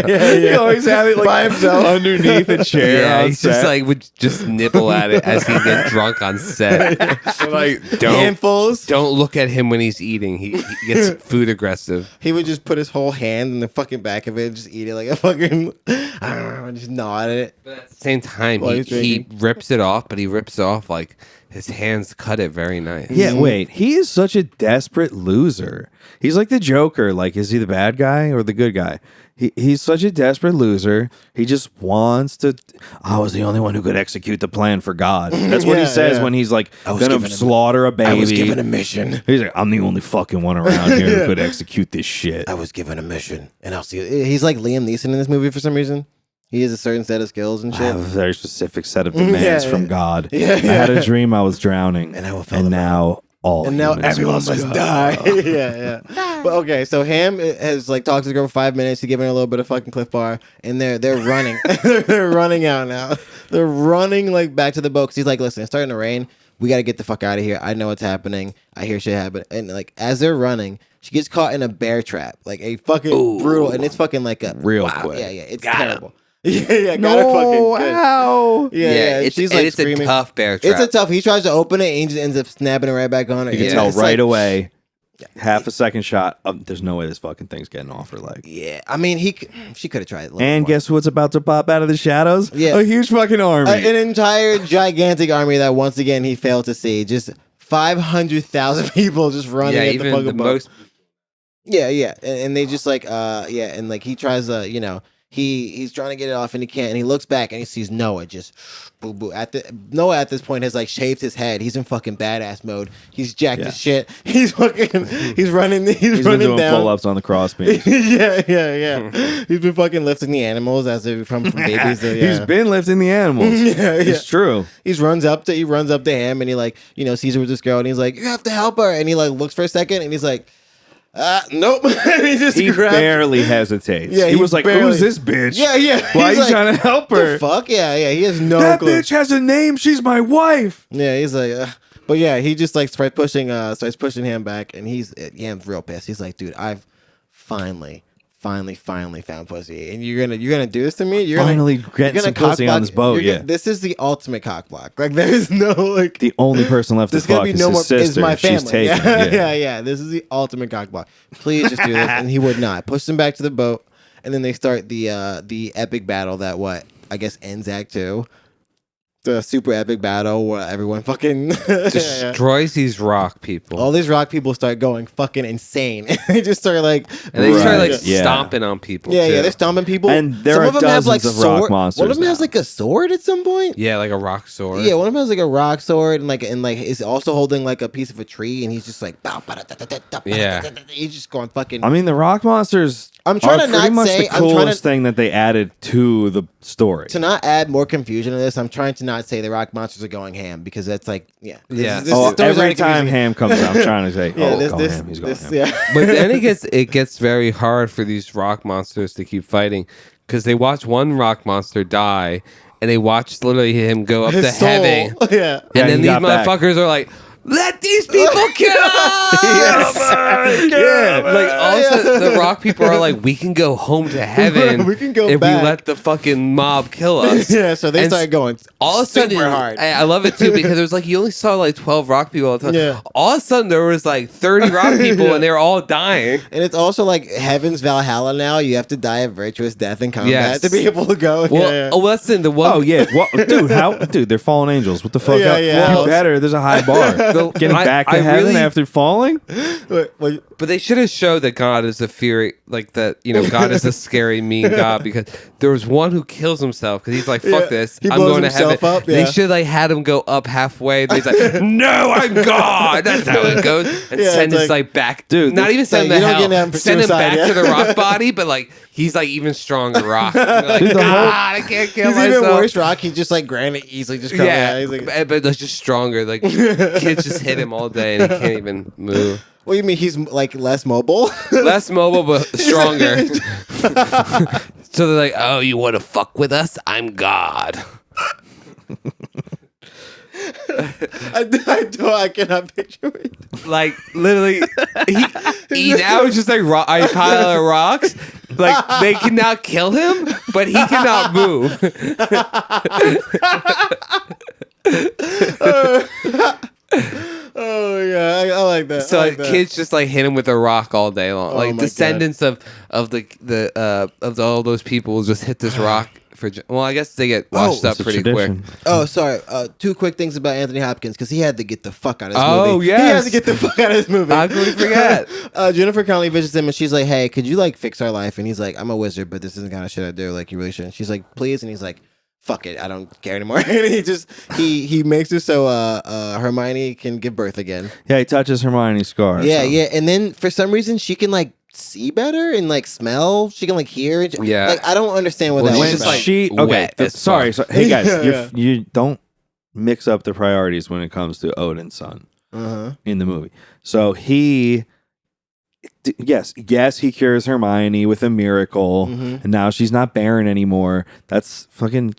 He always had it like by himself underneath a chair. Yeah, he's just like would just nibble at it as he get drunk on set. So, like handfuls. Don't look at him when he's eating. He gets food aggressive. He would just put his whole hand in the fucking back of it and just eat it like a fucking. I don't know, just gnaw at it. But at the same time, While he rips it off, but he rips it off like his hands cut it very nice. Yeah, wait. He is such a desperate loser. He's like the Joker. Like, is he the bad guy or the good guy? He's such a desperate loser. He just wants to. I was the only one who could execute the plan for God. That's what he says when he's like gonna slaughter a baby. I was given a mission. He's like, I'm the only fucking one around here who could execute this shit. I was given a mission, and I'll see. He's like Liam Neeson in this movie for some reason. He has a certain set of skills and shit. I have a very specific set of demands from God. Yeah. I had a dream I was drowning, and I will and now all and now humans everyone must die. yeah. But okay, so Ham has like talked to the girl for 5 minutes. He's giving her a little bit of fucking Cliff Bar, and they're running. They're running out now. They're running like back to the boat because he's like, listen, it's starting to rain. We got to get the fuck out of here. I know what's happening. I hear shit happen. And like as they're running, she gets caught in a bear trap, like a fucking brutal, and it's fucking like a real quick. Yeah, it's terrible. Yeah, got her fucking good. Ow. Yeah, she's like it's screaming. a tough bear trap. It's a tough. He tries to open it, and he just ends up snapping it right back on her. You can tell right away. Half a second shot. There's no way this fucking thing's getting off her leg. Yeah, I mean, she could have tried it. And guess what's about to pop out of the shadows? Yeah, a huge fucking army, an entire gigantic army that once again he failed to see. Just 500,000 people just running at the fucking boat. Yeah, and they just like and like he tries to He's trying to get it off and he can't, and he looks back and he sees Noah just boo boo. Noah at this point has like shaved his head. He's in fucking badass mode. He's jacked as shit. He's fucking he's running been doing down pull-ups on the crossbeam. yeah. He's been fucking lifting the animals as they from babies. He's been lifting the animals. Yeah. It's true. He runs up to him and he like sees her with this girl and he's like, you have to help her, and he like looks for a second and he's like, nope. he barely hesitates. Yeah, he was like, who's this bitch? Yeah. Why are you trying to help her? The fuck? Yeah. He has no that clue. Bitch has a name. She's my wife. Yeah, he's like, but yeah, he just like starts pushing him back, and he's real pissed. He's like, dude, I've finally found pussy, and you're gonna do this to me? You're finally getting some pussy on this boat. This is the ultimate cock block. Like there is no like the only person left to fuck is his sister. Is my family. She's taken. Yeah. This is the ultimate cock block. Please just do this, and he would not. Push him back to the boat, and then they start the epic battle that I guess ends Act 2. The super epic battle where everyone fucking destroys these rock people. All these rock people start going fucking insane. They just start like, and they start stomping on people. Yeah, they're stomping people. And there are dozens of rock monsters. One of them has like a sword at some point. Yeah, like a rock sword. Yeah, one of them has like a rock sword and is also holding like a piece of a tree, and he's just like, he's just going fucking. I mean, the rock monsters. I'm trying to not much say the coolest thing that they added to the story. To not add more confusion to this, I'm trying to not say the rock monsters are going ham, because that's like, every time ham comes out, I'm trying to say, ham. He's going ham. Yeah. But then it gets very hard for these rock monsters to keep fighting, because they watch one rock monster die, and they watch literally him go up to heaven. Yeah. And then these motherfuckers are like, let these people kill us! Like also the rock people are like, we can go home to heaven. We can go if back. we let the fucking mob kill us. Yeah, so they started going all of a sudden super hard. I love it too, because it was like you only saw like 12 rock people all the time. Yeah. All of a sudden there was like 30 rock people and they were all dying. And it's also like Heaven's Valhalla now. You have to die a virtuous death in combat to be able to go. Well, listen, the one. Oh yeah, dude, they're fallen angels. What the fuck? Yeah. You better. There's a high bar. getting back to heaven after falling. But they should have showed that God is a fury, like that. God is a scary, mean God, because there was one who kills himself because he's like, "Fuck this, I'm going to heaven." Up, They should had him go up halfway. And he's like, "No, I'm God." That's how it goes. And send his back, dude. Not even send him to hell. Send him back to the rock body, but he's even stronger rock. Like, dude, God, I can't kill myself. He's even worse rock. He's just granite easily. Just he's but that's just stronger. Like kids just hit him all day and he can't even move. What do you mean? He's less mobile? Less mobile, but stronger. So they're like, "Oh, you want to fuck with us? I'm God." I cannot picture it. Like literally, he now is just a pile of rocks. Like they cannot kill him, but he cannot move. Oh yeah, I like that. So like that. kids just hit him with a rock all day long. Descendants of all those people will just hit this rock for. Well, I guess they get washed up pretty quick. Oh, sorry. Two quick things about Anthony Hopkins because he had to get the fuck out of this movie. Oh yeah, he has to get the fuck out of this movie. How could we forget? Jennifer Connelly visits him and she's like, "Hey, could you fix our life?" And he's like, "I'm a wizard, but this isn't the kind of shit I do. You really shouldn't." She's like, "Please," and he's like, "Fuck it, I don't care anymore." And he makes it so Hermione can give birth again. Yeah, he touches Hermione's scar. Yeah, yeah, and then for some reason she can see better and smell. She can hear. Yeah, I don't understand what that was about. Wet. Sorry, hey guys, you don't mix up the priorities when it comes to Odin's son in the movie. So yes, he cures Hermione with a miracle, and now she's not barren anymore. That's fucking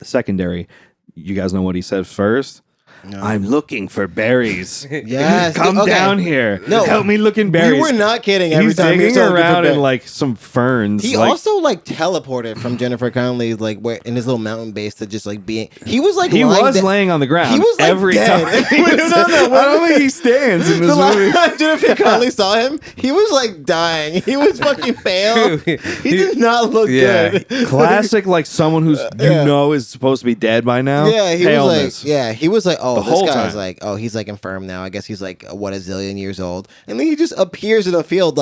secondary. You guys know what he said first? No. I'm looking for berries. Yes, come down here. No, help me look in berries. We were not kidding. Every He's time digging around in some ferns. He also teleported from Jennifer Connelly where in his little mountain base to just being. He was he was laying on the ground. He was every dead. time. I don't think he stands in this movie. Last time Jennifer Connelly saw him, he was dying. He was fucking pale. He did not look good. Classic, someone who's is supposed to be dead by now. Yeah, he Paleness. was like, oh, the this whole guy's time. he's infirm now. I guess he's a zillion years old, and then he just appears in a field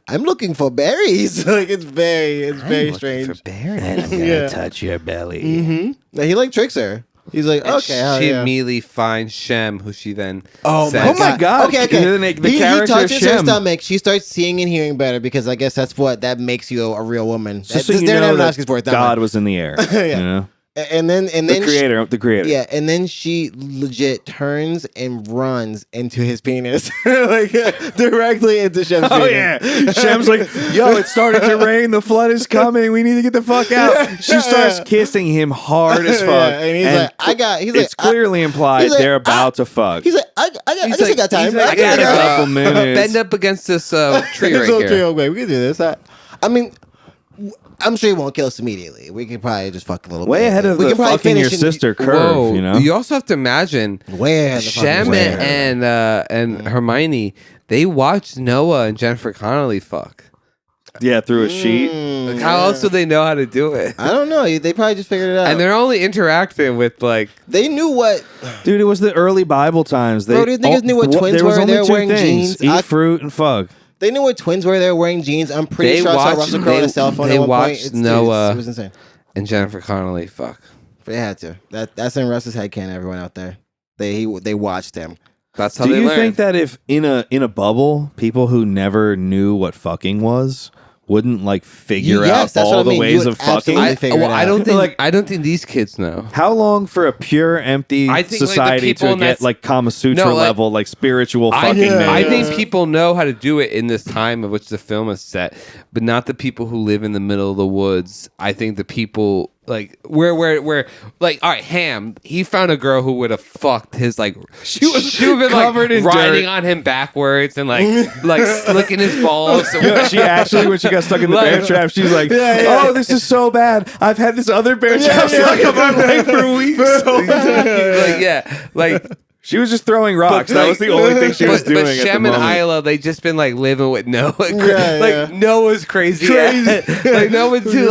I'm looking for berries. It's very strange. For berries, and I'm gonna touch your belly. Mm-hmm. He tricks her. He's like, and okay. She immediately finds Shem, who she then. Oh my god! Okay. The character he touches Shem. her stomach. She starts seeing and hearing better because I guess that makes you a real woman. Just so you know that God was in the air. Yeah. You know? And then the creator. Yeah, and then she legit turns and runs into his penis, directly into Shem's penis. Oh yeah, Shem's like, "Yo, it started to rain. The flood is coming. We need to get the fuck out." She starts kissing him hard as fuck, and he's it's clearly implied they're about to fuck. He's like, I guess I got time. I got a couple minutes. Bend up against this tree right here. Tree, okay, we can do this. I mean. I'm sure he won't kill us immediately. We could probably just fuck a little bit. Way ahead of the fucking your sister curve, whoa, you know? You also have to imagine Shem and Hermione, they watched Noah and Jennifer Connelly fuck. Yeah, through a sheet. How else do they know how to do it? I don't know. They probably just figured it out. And they're only interacting with They knew what... Dude, it was the early Bible times. Bro, these niggas knew what twins were. They were wearing jeans. Eat fruit and fuck. They knew what twins were. They were wearing jeans. I'm pretty sure I saw Russell Crowe on a cell phone at one point. They watched Noah it was insane. And Jennifer Connelly fuck. They had to. That's in Russ's head canon, everyone out there. They watched him. That's how they learned. Do you think that if in a bubble, people who never knew what fucking was wouldn't figure out all the ways of fucking? I don't think these kids know. How long for a pure empty society to get Kama Sutra level spiritual fucking? I think people know how to do it in this time of which the film is set, but not the people who live in the middle of the woods. I think the people where all right, Ham, he found a girl who would have fucked his she would have been covered in riding dirt on him backwards and slicking his balls. She actually, when she got stuck in the bear trap, she's like, "Oh, this is so bad. I've had this other bear trap stuck in my leg for weeks." She was just throwing rocks. That was the only thing she was doing. But Shem and Isla, they just been like living with Noah. Yeah. Noah's crazy. Like Noah too.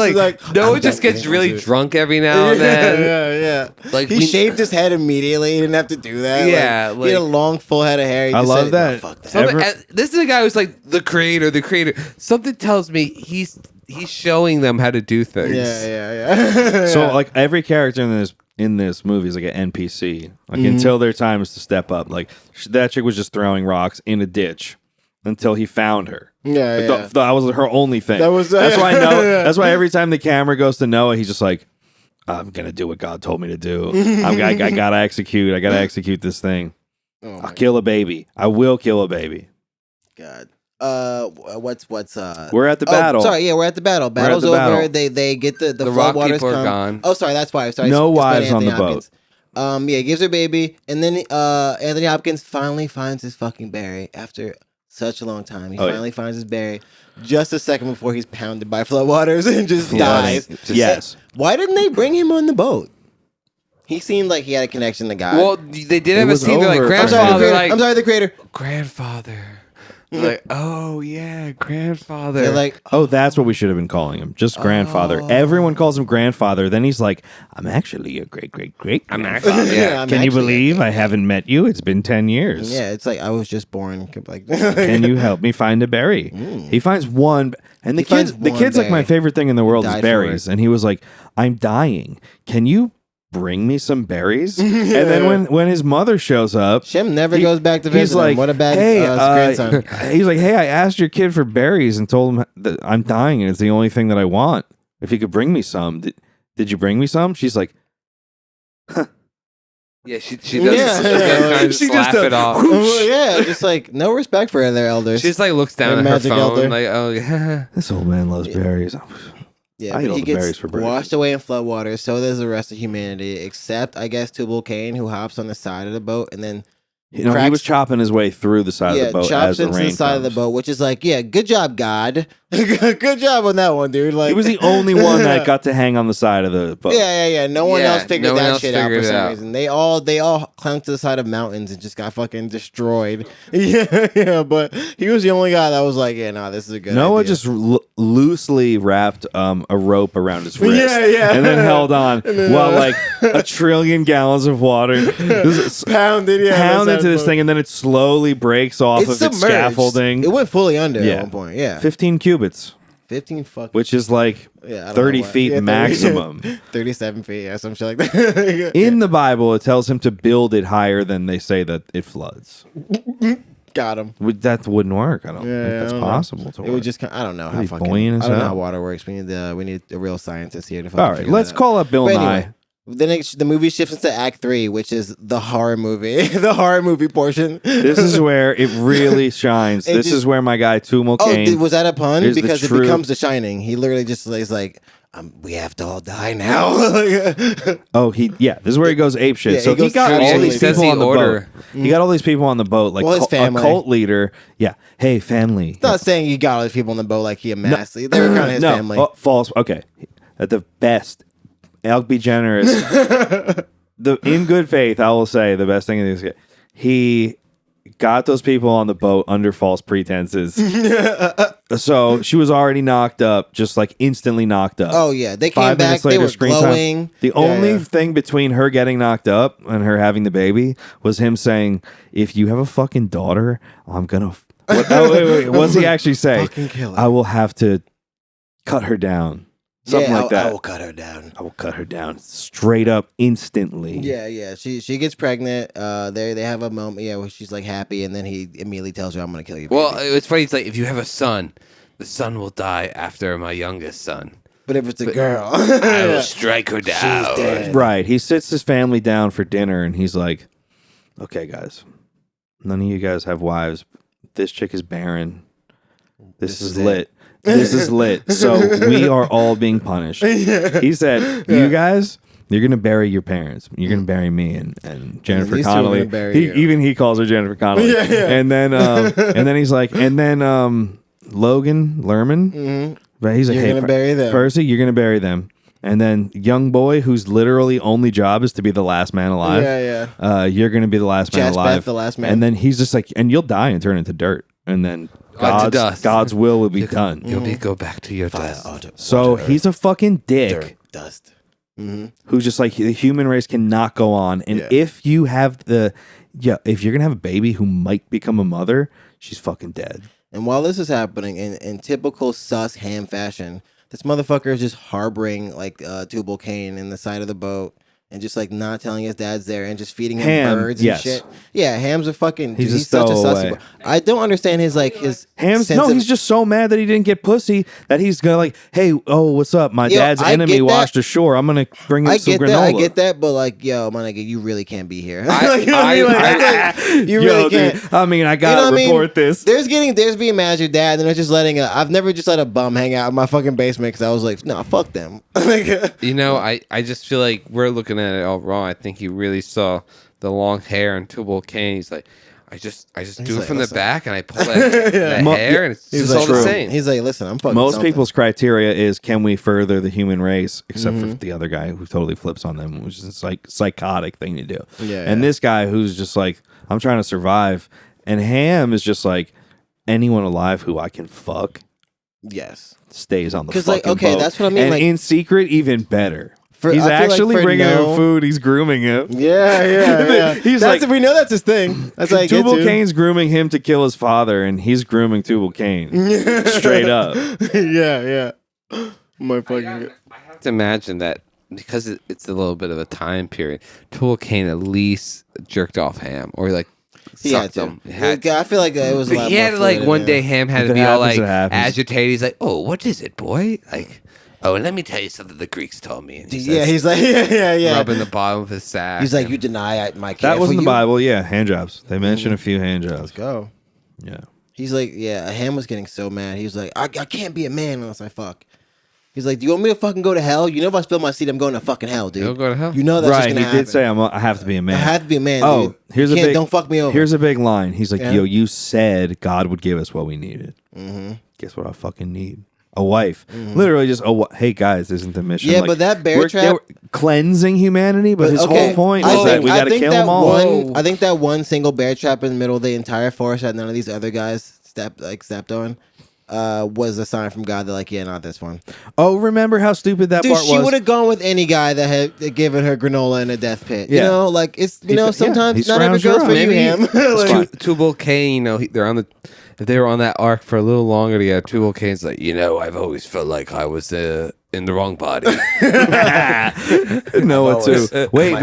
Noah just gets really drunk every now and then. Yeah. Like he shaved his head immediately. He didn't have to do that. Yeah, he had a long full head of hair. I love that. Fuck that. This is a guy who's like the creator. Something tells me he's showing them how to do things. Yeah. So like every character in this movie is like an NPC. Like until their time is to step up. Like that chick was just throwing rocks in a ditch until he found her. That was her only thing. That's why I know. That's why every time the camera goes to Noah, he's just like, I'm gonna do what God told me to do. I gotta execute. I gotta execute this thing. I'll kill a baby. I will kill a baby. God. What's We're at the battle. We're at the battle. Battle's over. Battle. They get the floodwaters come. Gone. Oh, sorry, that's why. No wives on the boat. He gives her baby, and then Anthony Hopkins finally finds his fucking berry after such a long time. He finally finds his berry just a second before he's pounded by floodwaters and just dies. Yes. Why didn't they bring him on the boat? He seemed like he had a connection to God. Well, they did have a scene. They're like, grandfather. I'm sorry, the creator. Grandfather. Like, oh yeah, grandfather. They're like, oh, that's what we should have been calling him. Just grandfather. Everyone calls him grandfather. Then he's like, I'm actually a great grandfather. Yeah. Can you believe I haven't met you? It's been 10 years. Yeah, it's like I was just born. Like, can you help me find a berry? He finds one, and the kid's like my favorite thing in the world is berries. And he was like, I'm dying. Can you bring me some berries? And then when his mother shows up, Shem never goes back to visit him. What a bad grandson. He's like, hey, I asked your kid for berries and told him that I'm dying and it's the only thing that I want. If he could bring me some, did you bring me some? She's like, huh. Yeah, she does. She just laugh it off. Just like no respect for their elders. She just like looks down at her phone, elder. Like, oh yeah, this old man loves berries. Yeah, he gets washed away in floodwater. So does the rest of humanity, except I guess Tubal Cain, who hops on the side of the boat and then he was chopping his way through the side of the boat. Chops into the side of the boat, which is like, good job, God. Good job on that one, dude. Like he was the only one that got to hang on the side of the boat. Yeah. No one else figured that shit out for some reason. They all clung to the side of mountains and just got fucking destroyed. But he was the only guy that was like, this is a good Noah idea. just loosely wrapped a rope around his wrist. And then held on while like a trillion gallons of water pounded into this thing, and then it slowly breaks off of its scaffolding. It went fully under at one point. 15 cubits. 15 fucking, which is like 30 feet maximum. 37 feet, some shit like that. In the Bible, it tells him to build it higher than they say that it floods. Got him. That wouldn't work. I don't think that's possible to work. It would just. I don't know how fucking. I don't know how water works. We need a real scientist here to. All right, let's call up Bill Nye. The movie shifts into Act 3, which is the horror movie, the horror movie portion. This is where it really shines. This is where my guy Tubal Cain. Oh, was that a pun? Because it becomes The Shining. He literally just is like, we have to all die now. This is where he goes ape shit. So he got all these people on the boat. He got all these people on the boat, like his family. A cult leader. Yeah. Hey, family. It's not saying he got all these people on the boat like he amassed. They were kind of his family. Oh, false. Okay. At the best. I'll be generous. In good faith, I will say the best thing is he got those people on the boat under false pretenses. So she was already knocked up, just like instantly knocked up. Oh yeah, they came back. They were glowing. The only thing between her getting knocked up and her having the baby was him saying, "If you have a fucking daughter, I'm gonna." Wait. What's he actually say? Fucking kill her. I will have to cut her down. Something like that. I will cut her down. I will cut her down straight up instantly. Yeah. She gets pregnant. They have a moment, where she's like happy, and then he immediately tells her, "I'm gonna kill you." Well, it's funny. It's like if you have a son, the son will die after my youngest son. But if it's a girl, I will strike her down. She's dead. Right. He sits his family down for dinner, and he's like, "Okay, guys, none of you guys have wives. This chick is barren. This is lit." This is lit. So we are all being punished. He said, you guys, you're going to bury your parents. You're going to bury me and Jennifer Connelly. He calls her Jennifer Connelly. And then he's like, Logan Lerman. Mm-hmm. But he's like, you're going to bury them. Percy, you're going to bury them. And then young boy, whose literally only job is to be the last man alive. Yeah. You're going to be the last man alive. Beth, the last man. And then he's just like, and you'll die and turn into dirt. And then God's will be done. You'll go back to your dust. So he's a fucking dick. Dirt, dust. Who's just like, the human race cannot go on. And if you have if you're going to have a baby who might become a mother, she's fucking dead. And while this is happening, in typical sus ham fashion, this motherfucker is just harboring like Tubal Cain in the side of the boat and just like not telling his dad's there and just feeding him birds and shit. Yeah, Ham's a fucking. He's such a sussy. I don't understand his Ham's. No, he's just so mad that he didn't get pussy that he's gonna like, hey, what's up? My dad's enemy washed ashore. I'm gonna bring him some granola. I get that, but like, yo, my nigga, you really can't be here. You really can't. Dude, I mean, I gotta report this. There's being mad at your dad, and they're just letting. I've never just let a bum hang out in my fucking basement because I was like, nah, fuck them. I just feel like we're looking at it all wrong. I think he really saw the long hair on Tubal Cain. He's like, I just do it from the back and I pull that hair and it's just all the same. He's like, listen, I'm fucking Most people's criteria is, can we further the human race? Except for the other guy who totally flips on them, which is like psychotic thing to do. And this guy who's just like, I'm trying to survive. And Ham is just like, anyone alive who I can fuck. Yes. Stays on the fucking boat. That's what I mean. And like, in secret, even better. He's actually bringing him food. He's grooming him. Yeah. He's we know that's his thing. That's like Tubal Cain's grooming him to kill his father, and he's grooming Tubal Cain straight up. Yeah. My fucking. I have to imagine that because it's a little bit of a time period. Tubal Cain at least jerked off Ham or like. I feel like it was. He had like one day. Ham had to be all like agitated. He's like, "Oh, what is it, boy?" Like. Oh, and let me tell you something the Greeks told me. And he's like, yeah. Rubbing the bottom of his sack. He's like, you deny my care. That was in the Bible, hand jobs. They mentioned a few hand jobs. Let's go. Yeah. He's like, Ham was getting so mad. He was like, I can't be a man unless I fuck. He's like, do you want me to fucking go to hell? You know if I spill my seed, I'm going to fucking hell, dude. You'll go to hell? You know that's just gonna happen. He did say, I have to be a man. I have to be a man, dude. Don't fuck me over. Here's a big line. He's like, yo, you said God would give us what we needed. Guess what I fucking need? A wife. Literally just, hey guys, isn't the mission? Yeah, but that bear trap... cleansing humanity, but his whole point is that we got to kill them all. I think that one single bear trap in the middle of the entire forest that none of these other guys stepped on was a sign from God that like, not this one. Oh, remember how stupid that part was? She would have gone with any guy that had given her granola in a death pit. You know, like it's sometimes not every girl's for you, Ham. Tubal Cain, if they were on that arc for a little longer together, Tubal Cain's like, I've always felt like I was in the wrong body. Noah too. Wait.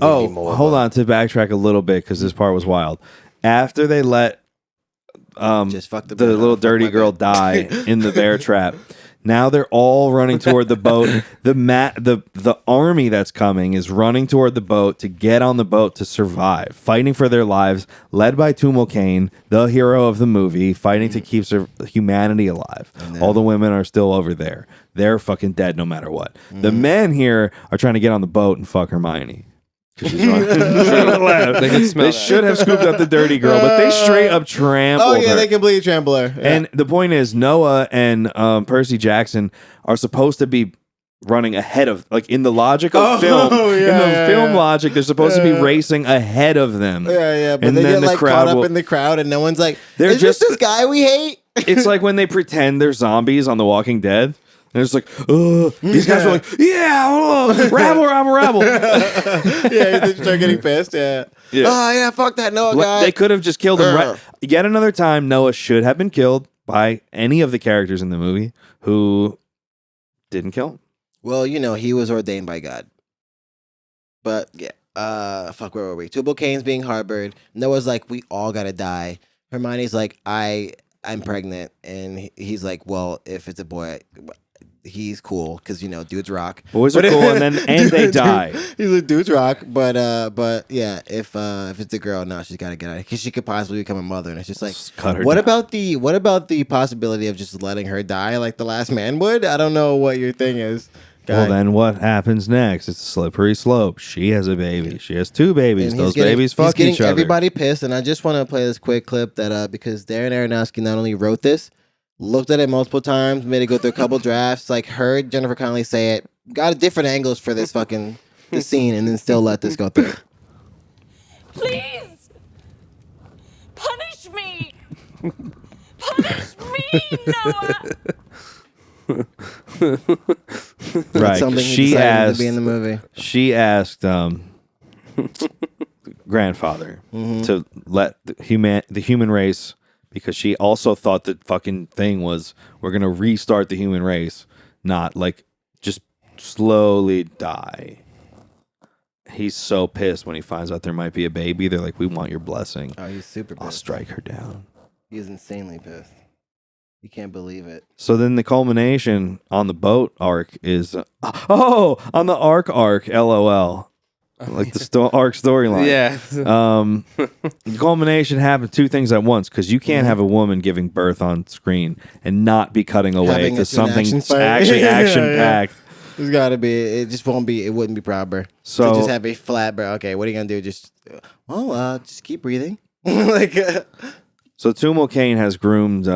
Oh, hold on to backtrack a little bit because this part was wild. After they let the little dirty girl die in the bear trap. Now they're all running toward the boat. The army that's coming is running toward the boat to get on the boat to survive, fighting for their lives, led by Tubal Cain, the hero of the movie, fighting to keep humanity alive. All the women are still over there. They're fucking dead no matter what. The men here are trying to get on the boat and fuck Hermione. They should have scooped up the dirty girl, but they straight up trampled her. They completely trampled her. Yeah. And the point is, Noah and Percy Jackson are supposed to be running ahead of, like in the logic of film. Film logic, they're supposed to be racing ahead of them. But and they get like caught up in the crowd, and no one's like, "Is this guy we hate?" It's like when they pretend they're zombies on The Walking Dead. And it's like, these guys are like, rabble. They start getting pissed. Yeah. Fuck that Noah guy. They could have just killed him. Yet another time, Noah should have been killed by any of the characters in the movie who didn't kill him. Well, he was ordained by God. But where were we? Tubal Cain's being harbored. Noah's like, we all gotta die. Hermione's like, I'm pregnant, and he's like, well, if it's a boy, he's cool because dudes rock. Boys are cool, and they die. He's like, dudes rock, but yeah, if it's a girl, no, she's got to get out because she could possibly become a mother, and it's just like, what about the possibility of just letting her die like the last man would? I don't know what your thing is. Well, then what happens next? It's a slippery slope. She has a baby. She has two babies. Those babies fuck each other. Everybody pissed, and I just want to play this quick clip that because Darren Aronofsky not only wrote this, looked at it multiple times, made it go through a couple drafts, like heard Jennifer Connelly say it, got different angles for this scene, and then still let this go through. Please! Punish me! Punish me, Noah! Right. Something She decided asked to be in the movie. She asked grandfather to let the human race, because she also thought the fucking thing was we're gonna restart the human race, not like just slowly die. He's so pissed when he finds out there might be a baby. They're like, we want your blessing. Oh, he's super pissed. I'll strike her down. He's insanely pissed. You can't believe it. So then the culmination on the boat arc is, on the arc, LOL. Like the arc storyline. Yeah. The culmination happened 2 things at once, because you can't have a woman giving birth on screen and not be cutting away Having to it to an something action fight. actually action-packed. There's got to be. It just won't be. It wouldn't be proper. So to just have a flat, bro. Okay, what are you gonna do? Just just keep breathing. like So Tumo Kane has groomed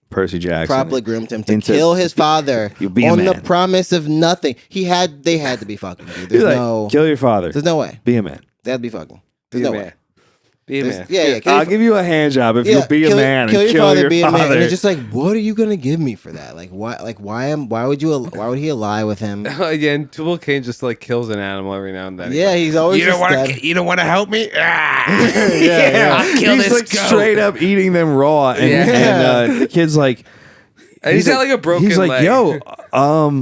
Percy Jackson. properly groomed him to kill his father You be a on the man. promise of nothing. They had to be fucking. Dude. He's There's like, no. kill your father. There's no way. Be a man. They had to be fucking. There's Be a no man. way. Be a There's- man. Yeah, yeah. I'll give you a hand job if you'll be a man and kill your be father. a man. And it's just like, what are you gonna give me for that? Like, why? Like, why would he ally with him? Again, Tubal Cain just like kills an animal every now and then. Yeah, he's always. You don't just want dead. to. You don't want to help me. Yeah. I'll kill He's this like goat. straight up eating them raw, and, Yeah. and the kid's like, And he's got like a broken. he's like, leg. yo,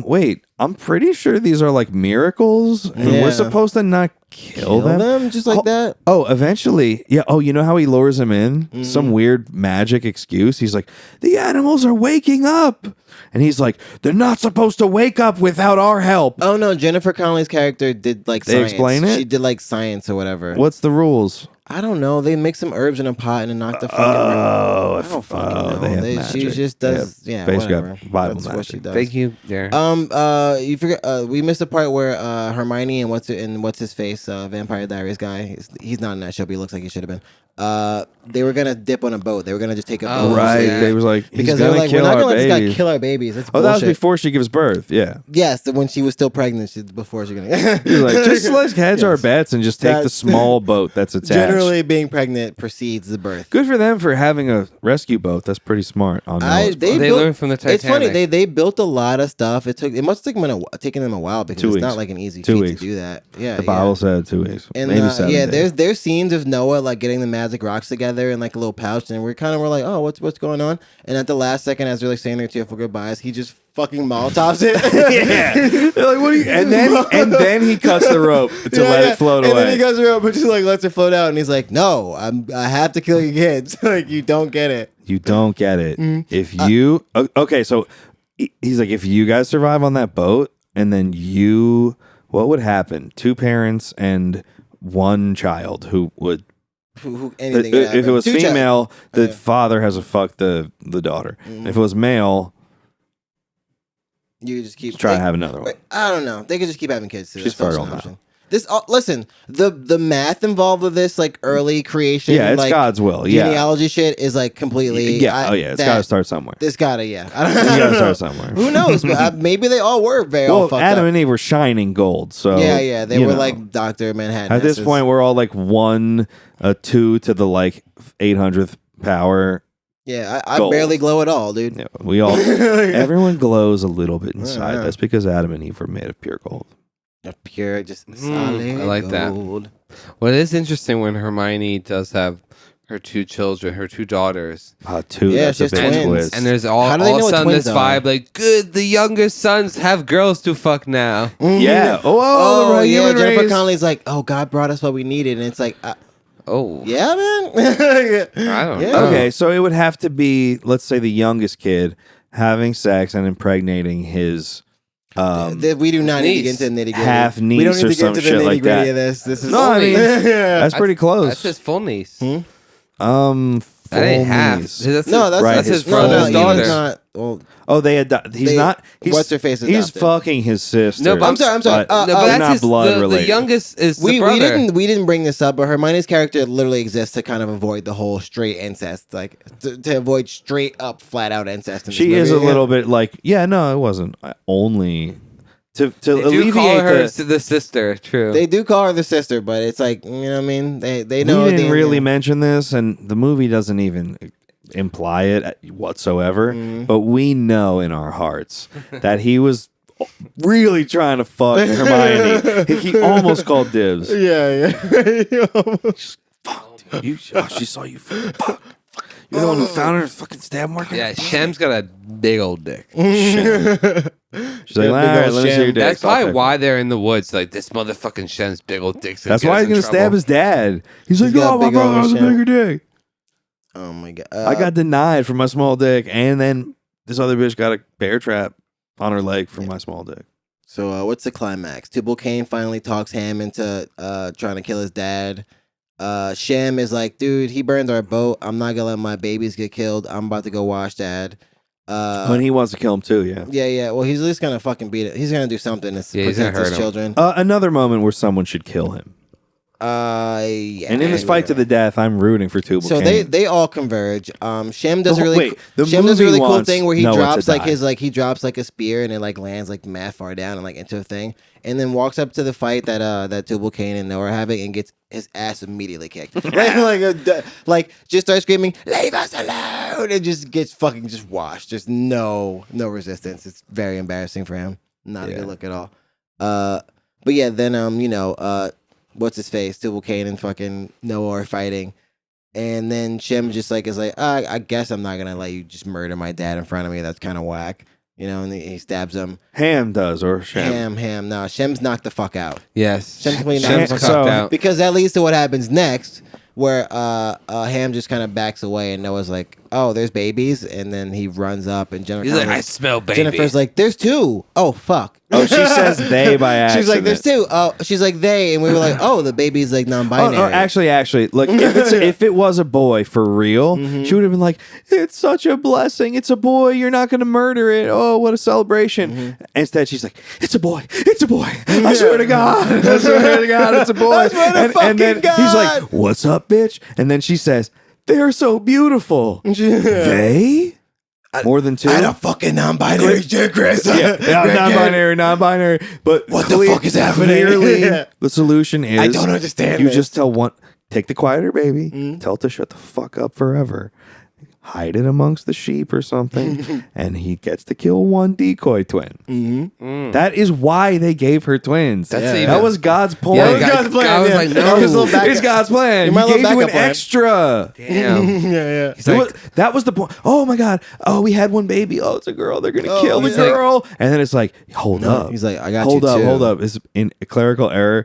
wait, I'm pretty sure these are like miracles, and Yeah. we're supposed to not kill them. just like that. Oh, eventually, yeah. Oh, you know how he lures him in? Some weird magic excuse. He's like, the animals are waking up, and he's like, they're not supposed to wake up without our help. Oh no, Jennifer Connelly's character did like They science. explain it? She did like science or whatever. What's the rules? I don't know. They mix some herbs in a pot and then knock the fucking. I don't fucking know. they have She magic. just does. They have Yeah, basically whatever. Bible That's what magic. she does. Thank you, Darren. You forget. We missed the part where Hermione and what's his face, Vampire Diaries guy. He's not in that show, but he looks like he should have been. They were gonna dip on a boat. They were gonna just take a boat. Right. yeah. They was like, he's Because they're gonna like, we're kill not our gonna let this guy babies. kill our babies. That's Oh, that was bullshit. before she gives birth. Yeah. Yes, when she was still pregnant. Before she gonna. He's like, just let's hedge our Yes. bets and just take the That's- small boat that's attached. Generally, being pregnant precedes the birth. Good for them for having a rescue boat. That's pretty smart. On Noah's part. They built- learned from the It's funny Titanic. they built a lot of stuff. It must have taken them a while because 2 it's weeks. not like an easy 2 feat weeks. to do that. Yeah, The yeah. Bible said 2 weeks, And maybe 7 yeah, days. there's scenes of Noah like getting the magic rocks together in like a little pouch, and we're like, oh, what's going on? And at the last second, as they're like saying their tearful goodbyes, he just fucking Molotovs it. Yeah. They're like, what are you? And then he cuts the rope to let it float and away. then he goes around, but just like lets it float out, and he's like, no, I have to kill your kids. Like you don't get it. You don't get it. If you okay, so he's like, if you guys survive on that boat, and then what would happen? 2 parents and 1 child who would. Anything If it was Two female, the Yeah. father has to fuck the daughter. If it was male, you just keep try to have another one. Wait, I don't know. They could just keep having kids. Too. She's That's also fertile an now. option. This listen, the math involved with this like early creation, Yeah, it's like, God's will. Yeah, genealogy shit is like completely. yeah. It's got to start somewhere. This gotta, yeah. I You don't got to know. start somewhere. Who knows? But maybe they all were very all Well, fucked Adam up. and Eve were shining gold. So Yeah, they you were know. like Dr. Manhattan. At this point, we're all like 2 to the like 800th power. yeah, I gold. barely glow at all, dude. Yeah, we all, everyone glows a little bit inside. Yeah. That's because Adam and Eve were made of pure gold. Pure, just solid I like that. gold. Well, it is interesting when Hermione does have her 2 children, her 2 daughters, 2. Yeah, That's a she big has twins. twist. and there's How do they all know of a what sudden twins this are? vibe like, good, the youngest sons have girls to fuck now. yeah. Oh, right, yeah, human Jennifer race. Connelly's like, oh, God brought us what we needed, and it's like, Oh, yeah, man. I don't know. Okay, so it would have to be, let's say, the youngest kid having sex and impregnating his We do not need to get niece. into the nitty gritty. half We don't niece need or to some get into shit the like nitty gritty that. of this. This is No, I mean, that's pretty close. That's his full niece. Hmm? That ain't full half. niece. That's No, that's Right, that's his his brother's full daughter. niece. Not, He's not. What's her face? He's adopted. fucking his sister. No, but I'm sorry. No, but they're that's not blood related. The youngest is the we brother. we didn't bring this up, but Hermione's character literally exists to kind of avoid the whole straight incest, like to avoid straight up, flat out incest. In She this is movie. a little bit like, yeah, no, it wasn't only to They do alleviate call her the. the sister. True. They do call her the sister, but it's like, you know what I mean? They know. We didn't really mention this, and the movie doesn't even imply it whatsoever. But we know in our hearts that he was really trying to fuck Hermione. He almost called dibs. Yeah. Fuck, dude. She saw you. Fuck. You're the one who found her fucking stab mark. Yeah, Shem's got a big old dick. She's like, all right, let me see your dick. That's probably why they're in the woods. Like, this motherfucking Shem's big old dick. That's why he's gonna stab his dad. He's like, got oh, my big brother old has a Shem. bigger dick. Oh my god! I got denied for my small dick, and then this other bitch got a bear trap on her leg for my small dick. So what's the climax? Tubal Cain finally talks Ham into trying to kill his dad. Shem is like, dude, he burned our boat. I'm not gonna let my babies get killed. I'm about to go wash dad. And he wants to kill him too, yeah. Yeah. Well, he's at least gonna fucking beat it. He's gonna do something to he's gonna protect hurt his him. children. Another moment where someone should kill him. Yeah. And in this fight to the death, I'm rooting for Tubal So Cain. they all converge. Shem does The a whole- really wait, the Shem does a movie really cool wants thing where he Noah to drops like die. he drops like a spear and it like lands like mad far down and like into a thing, and then walks up to the fight that Tubal Cain and Noah are having and gets his ass immediately kicked. like just starts screaming, "Leave us alone!" and just gets fucking just washed. Just no resistance. It's very embarrassing for him. Not a good look at all. But yeah, then what's his face? Tubal Cain and fucking Noah are fighting. And then Shem just like is like, I guess I'm not gonna let you just murder my dad in front of me. That's kind of whack, and he stabs him. Ham does, or Shem. Ham. No, Shem's knocked the fuck out. Yes. Shem's completely Shem's knocked the cocked fuck out. because that leads to what happens next, where Ham just kind of backs away, and Noah's like, "Oh, there's babies," and then he runs up, and He's like, I smell baby. Jennifer's like, "There's two. Oh fuck." Oh, she says they by accident. She's like, "There's two. Oh, she's like they, and we were like, "Oh, the baby's like non-binary." Oh, actually, look, if it was a boy for real, she would have been like, "It's such a blessing. It's a boy. You're not going to murder it. Oh, what a celebration!" Instead, she's like, "It's a boy. It's a boy. I swear to God. I swear to God, it's a boy." I swear to and then fucking he's God. like, "What's up, bitch?" And then she says, "They're so beautiful." They. More than two? I had a fucking non-binary shit, Chris. Yeah, non-binary. But What the fuck is happening? Clearly, Yeah. the solution is I don't understand You this. just tell one, take the quieter baby, tell it to shut the fuck up forever, hide it amongst the sheep or something, and he gets to kill one decoy twin. That is why they gave her twins. That was God's point. Yeah, God's God plan, was yeah. like, That was his little no. backup. It's God's plan. He My little gave you an backup plan. extra. Damn. yeah. He's like, That was the point. Oh my God. Oh, we had one baby. Oh, it's a girl. They're gonna kill the he's like- girl. And then it's like, hold up. He's like, I got hold you up, too. hold up. It's in a clerical error.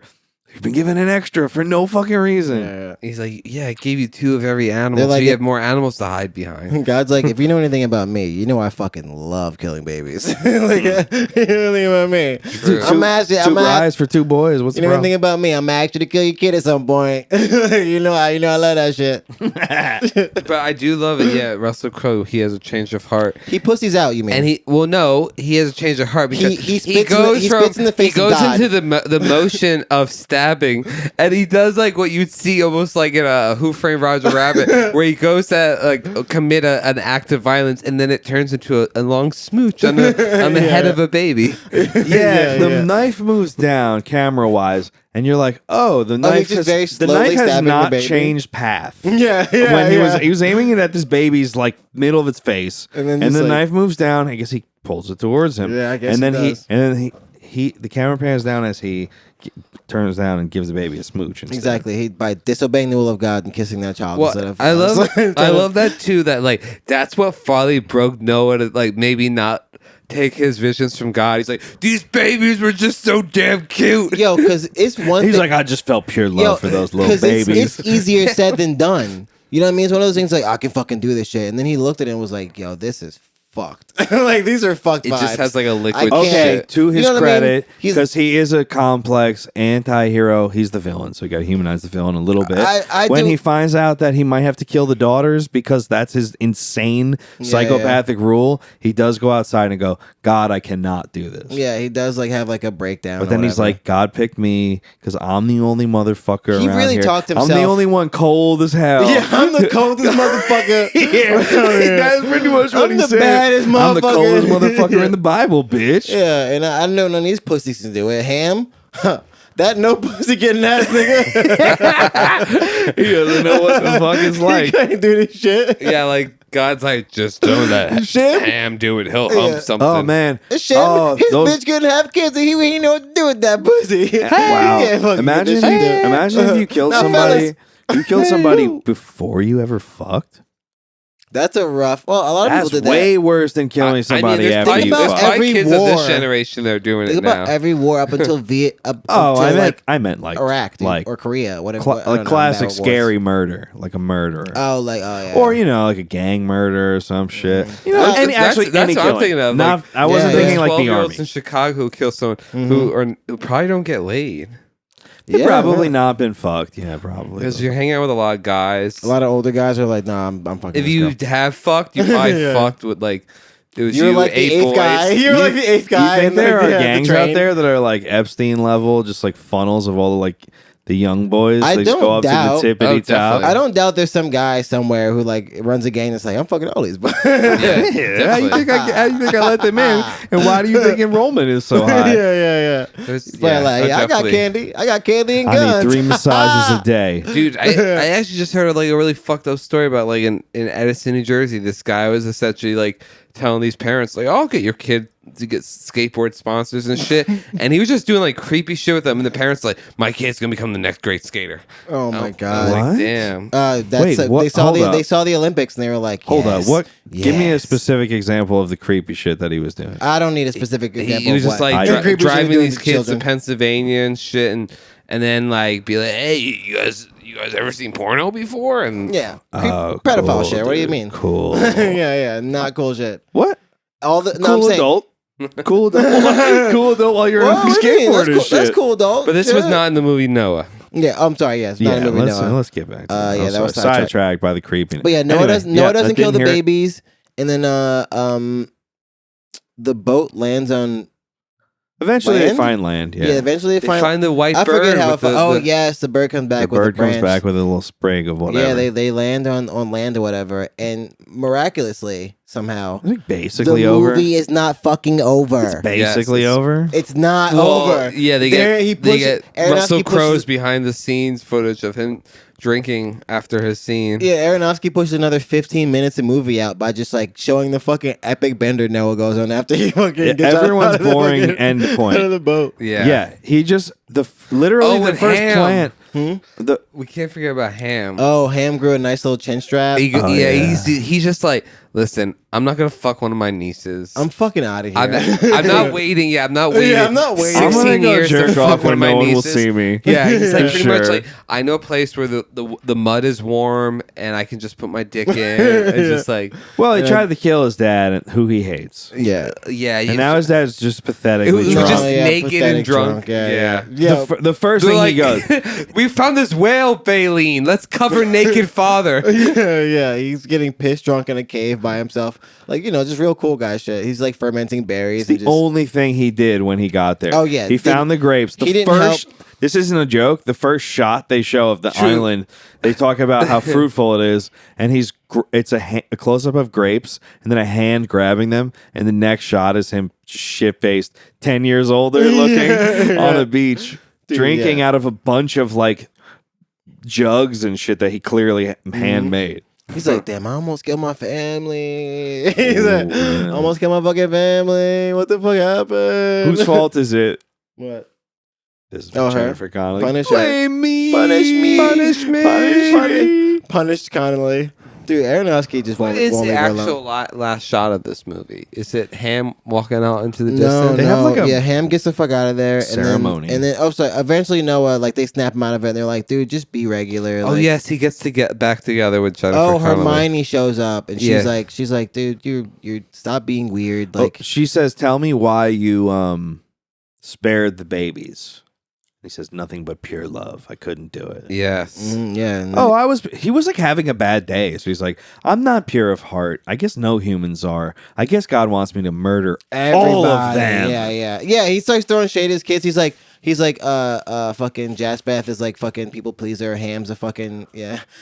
You've been given an extra for no fucking reason. he's like, yeah, I gave you two of every animal, They're so like- you have more animals to hide behind. God's like, if you know anything about me, you know I fucking love killing babies. Like, you know anything about me? I'm actually, Two brides for two boys. What's you the know problem? anything about me? I'm actually to kill your kid at some point. you know I love that shit. But I do love it. Yeah, Russell Crowe, he has a change of heart. He pussies out. You mean? And he has a change of heart because He spits in the face he of goes God. into the motion of stabbing, and he does like what you'd see almost like in a Who Framed Roger Rabbit, where he goes to like commit an act of violence, and then it turns into a long smooch on the head of a baby. The knife moves down camera wise, and you're like, oh, the knife he's just very has, the slowly knife has stabbing the not baby. changed path. yeah. When he was aiming it at this baby's like middle of its face, And then and just, the like- knife moves down. I guess he pulls it towards him. Yeah, I guess and then he does. the camera pans down as he turns down and gives the baby a smooch. Instead. Exactly. He by disobeying the will of God and kissing that child Well, instead of. I love that too. That like that's what finally broke Noah to like maybe not take his visions from God. He's like, these babies were just so damn cute. Yo, because it's one. He's thing, like, I just felt pure love for those little 'cause babies. It's easier said than done. You know what I mean? It's one of those things like I can fucking do this shit, and then he looked at it and was like, "Yo, this is fucked. Like these are fucked It vibes. just has like a liquid Okay, shit. to his You know what I mean? credit, He's- because he is a complex anti-hero. He's the villain, so you got to humanize the villain a little bit. When he finds out that he might have to kill the daughters because that's his insane psychopathic rule, he does go outside and go, God, I cannot do this. Yeah, he does like have like a breakdown. But then he's like, God picked me because I'm the only motherfucker He around really here. talked I'm himself. the only one cold as hell. yeah, I'm the coldest motherfucker. That's pretty much what I'm he the said. baddest I'm the motherfucker. coldest motherfucker in the Bible, bitch. Yeah, and I know none of these pussies can do it. Ham, that no pussy getting ass nigga. He doesn't know what the fuck it's He like. can't do this shit. Yeah, like God's like, just don't let Shit. Ham do it. He'll Yeah. hump something. Oh man, This shit, Oh, his those- bitch couldn't have kids, and he ain't know what to do with that pussy. He Wow. can't fucking Imagine, get this shit done. imagine if you killed Now, somebody. fellas. You killed somebody before you ever fucked. That's a rough. Well, a lot of That's people did way that. worse than killing somebody there's after probably, you there's about fucked. probably every kids of this war. generation that are doing Think it about now. every war up until Vietnam. Oh, like I meant like Iraq, dude, like or Korea, whatever. I don't like know, classic battle wars. scary murder, like a murderer. Oh, like yeah. Or like a gang murder or some shit. You know, That's- any, actually, that's any what I'm killing. thinking of. Not, Like, I wasn't yeah, thinking like the 12-year-olds army. in Chicago who kill someone who probably don't get laid They've Yeah, probably yeah. not been fucked. Yeah, probably. because you're hanging out with a lot of guys. A lot of older guys are like, nah, I'm fucking. If this you girl. have fucked, you probably Yeah. fucked with like it was You're you, like the 8 eighth boys. guy. You're like the eighth guy. You think in there the, are the gangs out train. there that are like Epstein level, just like funnels of all the like the young boys? I They just go don't up doubt- to the tippity Oh, top. definitely. I don't doubt there's some guy somewhere who like runs a gang that's like, I'm fucking all these. Yeah, How you think I let them in? And why do you think enrollment is so high? yeah. There's- But like, I got definitely. candy. I got candy and I guns. need 3 massages a day. Dude, I actually just heard like a really fucked up story about like in Edison, New Jersey. This guy was essentially like telling these parents like, "I'll get your kid to get skateboard sponsors and shit," and he was just doing like creepy shit with them. And the parents like, "My kid's gonna become the next great skater." Oh my I was god. like, What? damn. That's Wait, what? they saw Hold the up. they saw the Olympics and they were like, Hold up. yes, What? Give me a yes. specific example of the creepy shit that he was doing. I don't need a specific example. He was of just what. like I- Creepy shit driving doing these to kids children. to Pennsylvania and shit, and then like be like, "Hey, you guys ever seen porno before?" And Yeah, Oh, pedophile cool, shit. What do you dude. mean? Cool. yeah, not cool shit. What? All the no, Cool I'm saying, adult. Cool adult. Cool adult while you're Well, on what do you mean? skateboard and That's cool. shit. That's cool, adult. but this was Yeah. not in the movie Noah. Yeah, I'm sorry. Yes, not Yeah, a movie. let's get back to that. yeah, I'm that was sorry. sidetracked. sidetracked by the creepiness. But yeah, Noah Anyway, doesn't. yeah, Noah I doesn't kill the didn't hear it. babies, and then the boat lands on. Eventually they Land? find land. Yeah, Yeah. eventually They they find the white I bird. forget how. with the, Oh the- yes, the bird comes back The with bird a branch. comes back with a little sprig of whatever. Yeah, they land on land or whatever, and miraculously somehow I think basically the over. movie is not fucking over. It's basically Yes, it's- over. It's not Well, over. Yeah, they There, get he they pushes- get Aronofsky Russell Crowe's pushes- behind the scenes footage of him drinking after his scene. Yeah, Aronofsky pushed another 15 minutes of movie out by just like showing the fucking epic bender Noah goes on after he fucking Yeah, gets everyone's out of the boring fucking- end point. out of the boat. Yeah. He just literally Oh, the and first Ham. plant. Hmm? The We can't forget about Ham. Oh, Ham grew a nice little chin strap. Oh, yeah, yeah. he's just like, listen, I'm not gonna fuck one of my nieces. I'm fucking out of here. I'm not waiting. Yeah, I'm not waiting. Yeah, I'm not waiting. I'm gonna 16 go years jerk to off fuck one when of my no one will nieces. see me. Yeah, he's like pretty much Sure. like, I know a place where the mud is warm and I can just put my dick in. It's just like, Well, he tried to kill his dad, who he hates, yeah. yeah. and now his dad's just it was pathetically just drunk. naked and pathetic drunk. Yeah. The first They're thing like, he goes, we found this whale, Baleen. Let's cover naked father. yeah, he's getting pissed drunk in a cave by himself. Like, just real cool guy shit. He's like fermenting berries. it's the and just, only thing he did when he got there. Oh, yeah. he found the grapes. he didn't This isn't a joke. The first shot they show of the True. island, they talk about how fruitful it is, and it's a close up of grapes, and then a hand grabbing them, and the next shot is him shit faced, 10 years older, looking on the beach, Dude, drinking yeah. out of a bunch of like jugs and shit that he clearly handmade. He's like, damn, I almost killed my family. He's Ooh, like, man. almost killed my fucking family. What the fuck happened? Whose fault is it? What? This is Oh, her. Jennifer Connelly. Punish her. Blame me. Punish me. Punish me. Punish me. Punished Connolly. Dude, Aronofsky just What won't is won't the leave her actual alone. last shot of this movie? Is it Ham walking out into the No, distance? They have like a Ham gets the fuck out of there. ceremony. And then eventually Noah, like, they snap him out of it and they're like, dude, just be regular. Oh like, yes, he gets to get back together with Jennifer. Oh, Connelly. Hermione shows up and Yeah. she's like, dude, you stop being weird. Oh, Like, she says, "Tell me why you spared the babies." He says, "Nothing but pure love. I couldn't do it." Yes. yeah. And Oh, he was like having a bad day. So he's like, "I'm not pure of heart. I guess no humans are. I guess God wants me to murder all of them." Yeah. He starts throwing shade at his kids. He's like, fucking Jasbeth is like fucking people pleaser. Ham's a fucking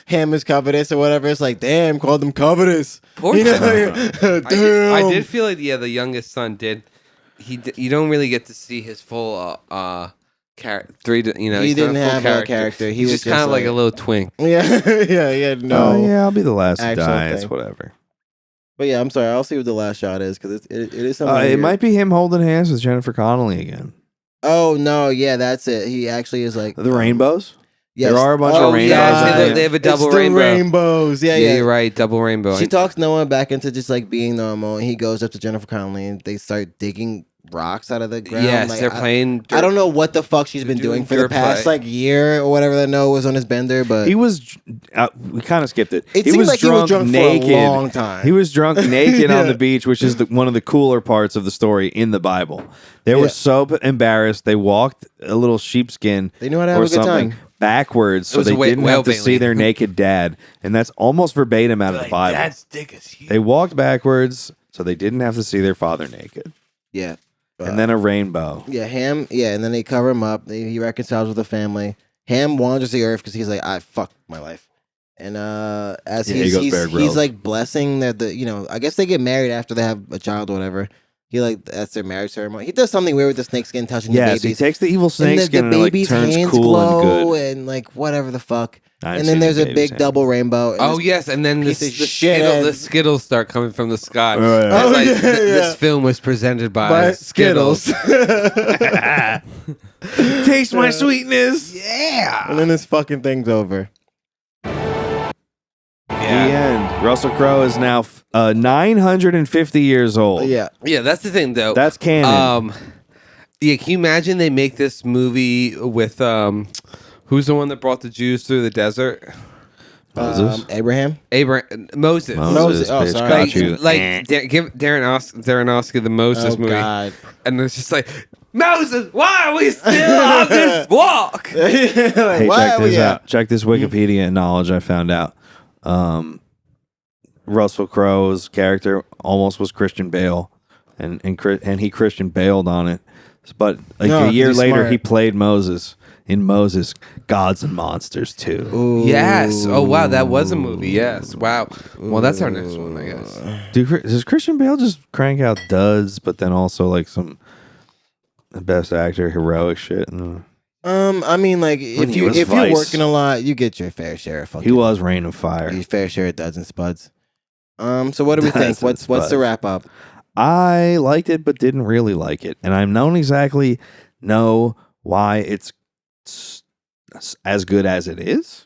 Ham is covetous or whatever. It's like, damn, called them covetous. Poor You know? I Damn. did feel like the youngest son did. You don't really get to see his full character. He didn't have a character. He He's was just kind of like a little twink. Yeah, he had no. Oh yeah, I'll be the last to actual die. It's thing. whatever. But yeah, I'm sorry. I'll see what the last shot is because it is something. It weird. might be him holding hands with Jennifer Connelly again. Oh no, yeah, that's it. He actually is like The rainbows. Yes. There are a bunch of rainbows. Yeah, they have a double it's the rainbow. rainbows. Yeah, You're right. Double rainbow. She talks Noah back into just like being normal, and he goes up to Jennifer Connelly, and they start digging rocks out of the ground. Yes, like, they're playing. I don't know what the fuck she's been They're doing doing for the dirt past play. like year or whatever that Noah was on his bender, but He was. We kind of skipped it. it he seemed was like drunk he was drunk naked. for a long time. He was drunk naked on Yeah. the beach, which is one of the cooler parts of the story in the Bible. They were Yeah. so embarrassed. They walked a little sheepskin They knew how to have or a good something time. backwards so was they a didn't whale have to see bailing. their naked dad. And that's almost verbatim out of the Bible. Dad's dick is huge. They walked backwards so they didn't have to see their father naked. Yeah. And then a rainbow. Yeah, Ham. Yeah, and then they cover him up. He reconciles with the family. Ham wanders the earth because he's like, I fucked my life. And as Yeah, he goes Bear he's Grylls. like blessing the I guess they get married after they have a child or whatever. He like that's their marriage ceremony. He does something weird with the snake skin touching the Yes, he babies. takes the evil And snake skin and, it, like, baby's turns hands cool and glow good. and like whatever the fuck. I didn't And see then there's the a baby's big double rainbow. And Oh this- yes, and then piece the of shit head. Skittles start coming from the sky. Oh, yeah. It's Oh, like, yeah, This yeah. film was presented by But Skittles. Taste my sweetness. Yeah. And then this fucking thing's over. The end. Russell Crowe is now 950 years old. Yeah. Yeah, that's the thing though. That's canon. Yeah, can you imagine they make this movie with who's the one that brought the Jews through the desert? Moses. Abraham. Moses. Moses. Oh, bitch, sorry. got you. Give Darren Aronofsky the Moses Oh movie, God. and it's just like Moses, why are we still on this walk? Hey, Why check are we this at- out. Check this Wikipedia knowledge I found out. Russell Crowe's character almost was Christian Bale, and he Christian Baled on it. But like No, a 'cause year he's later, smart. he played Moses in Moses, Gods and Monsters 2. Ooh. Yes. Oh wow, that was a movie. Yes. Wow. Well, that's our next one, I guess. Does Christian Bale just crank out duds, but then also like some best actor heroic shit? I mean, like When if he you're was Vice. working a lot, you get your fair share of fucking. He was Reign of Fire. Your fair share of duds and spuds. So what do we think? Duds and What's the spuds. wrap up? I liked it, but didn't really like it, and I don't exactly know why it's as good as it is.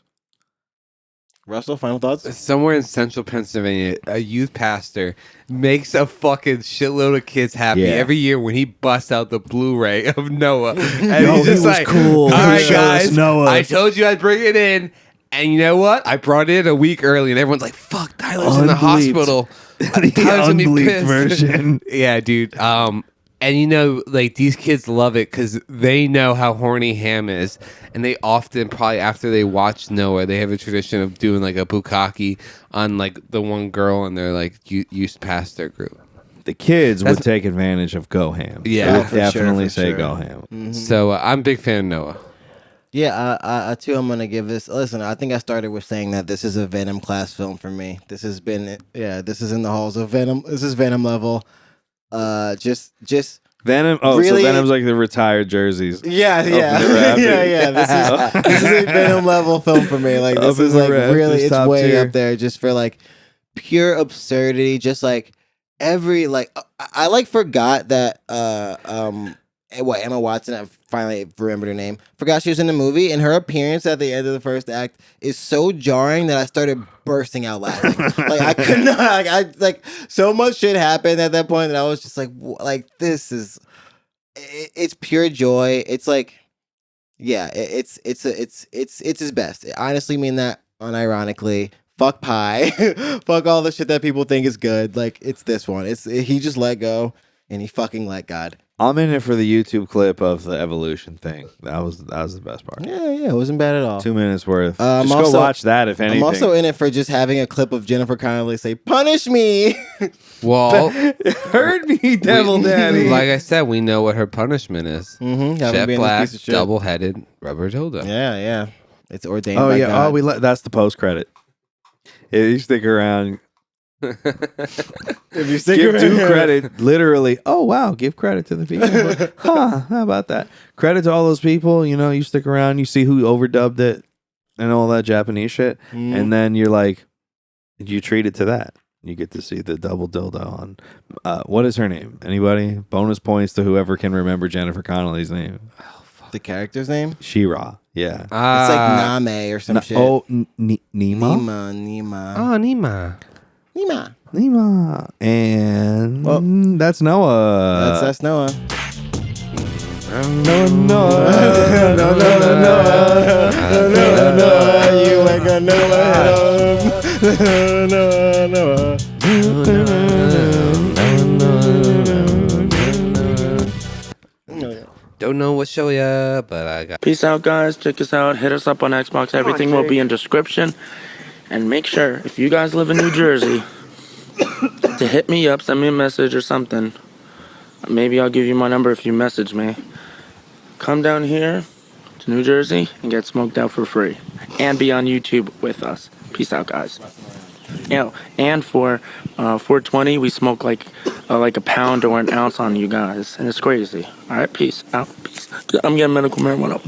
Russell, final thoughts? Somewhere in central Pennsylvania, a youth pastor makes a fucking shitload of kids happy Yeah. every year when he busts out the Blu-ray of Noah. And Yo, he's he just was like, cool. All He right, showed us guys, Noah." I told you I'd bring it in. And you know what? I brought it in a week early, and everyone's like, fuck, Tyler's in the Unbleeped. hospital. The Tyler's gonna be unbleeped pissed. version. Yeah, dude. And you know, like these kids love it because they know how horny Ham is, and they often probably after they watch Noah, they have a tradition of doing like a bukkake on like the one girl in their like youth pastor group. The kids would That's- take advantage of Go Ham. Yeah. They Oh, would for sure, definitely for say sure. Go Ham. So I'm a big fan of Noah. Yeah, I too. I'm gonna give this. Listen, I think I started with saying that this is a Venom class film for me. This has been, this is in the halls of Venom. This is Venom level. Just Venom. Oh, Really- so Venom's like the retired jerseys. yeah, the Raptors. yeah. This is a Venom level film for me. Like this Up in is the like Raptors really, it's top way tier. up there just for like pure absurdity. Just like every like I like forgot that Emma Watson, I finally remembered her name. Forgot she was in the movie, and her appearance at the end of the first act is so jarring that I started bursting out laughing. Like I could not, like so much shit happened at that point that I was just like this is, it's pure joy. It's like, yeah, it's his best. I honestly mean that unironically. Fuck pie, fuck all the shit that people think is good. Like it's this one. He just let go and he fucking let God. I'm in it for the YouTube clip of the evolution thing. That was the best part. Yeah, it wasn't bad at all. 2 minutes worth. Just go watch that, if anything. I'm also in it for just having a clip of Jennifer Connelly say, "Punish me." Well, heard me, Devil Daddy. Like I said, we know what her punishment is. Mm-hmm. Jet black, double-headed rubber dildo. Yeah. It's ordained by God. That's the post-credit. If you stick around... If you stick give due credit, literally. Oh wow, give credit to the people. How about that? Credit to all those people. You know, you stick around, you see who overdubbed it and all that Japanese shit, and then you're like, you treat it to that. You get to see the double dildo on. What is her name? Anybody? Bonus points to whoever can remember Jennifer Connelly's name. Oh, fuck. The character's name? She-Ra. Yeah. It's like Name or some shit. Oh, Nima. Nima. Oh, Nima. And that's Noah. That's Noah. Noah. You ain't gonna Noah. Don't know what show ya, but I got. Peace out, guys. Check us out. Hit us up on Xbox. Everything will be in description. And make sure, if you guys live in New Jersey, to hit me up, send me a message or something. Maybe I'll give you my number if you message me. Come down here to New Jersey and get smoked out for free. And be on YouTube with us. Peace out, guys. And for 420, we smoke like a pound or an ounce on you guys. And it's crazy. All right, peace out. Peace. I'm getting medical marijuana.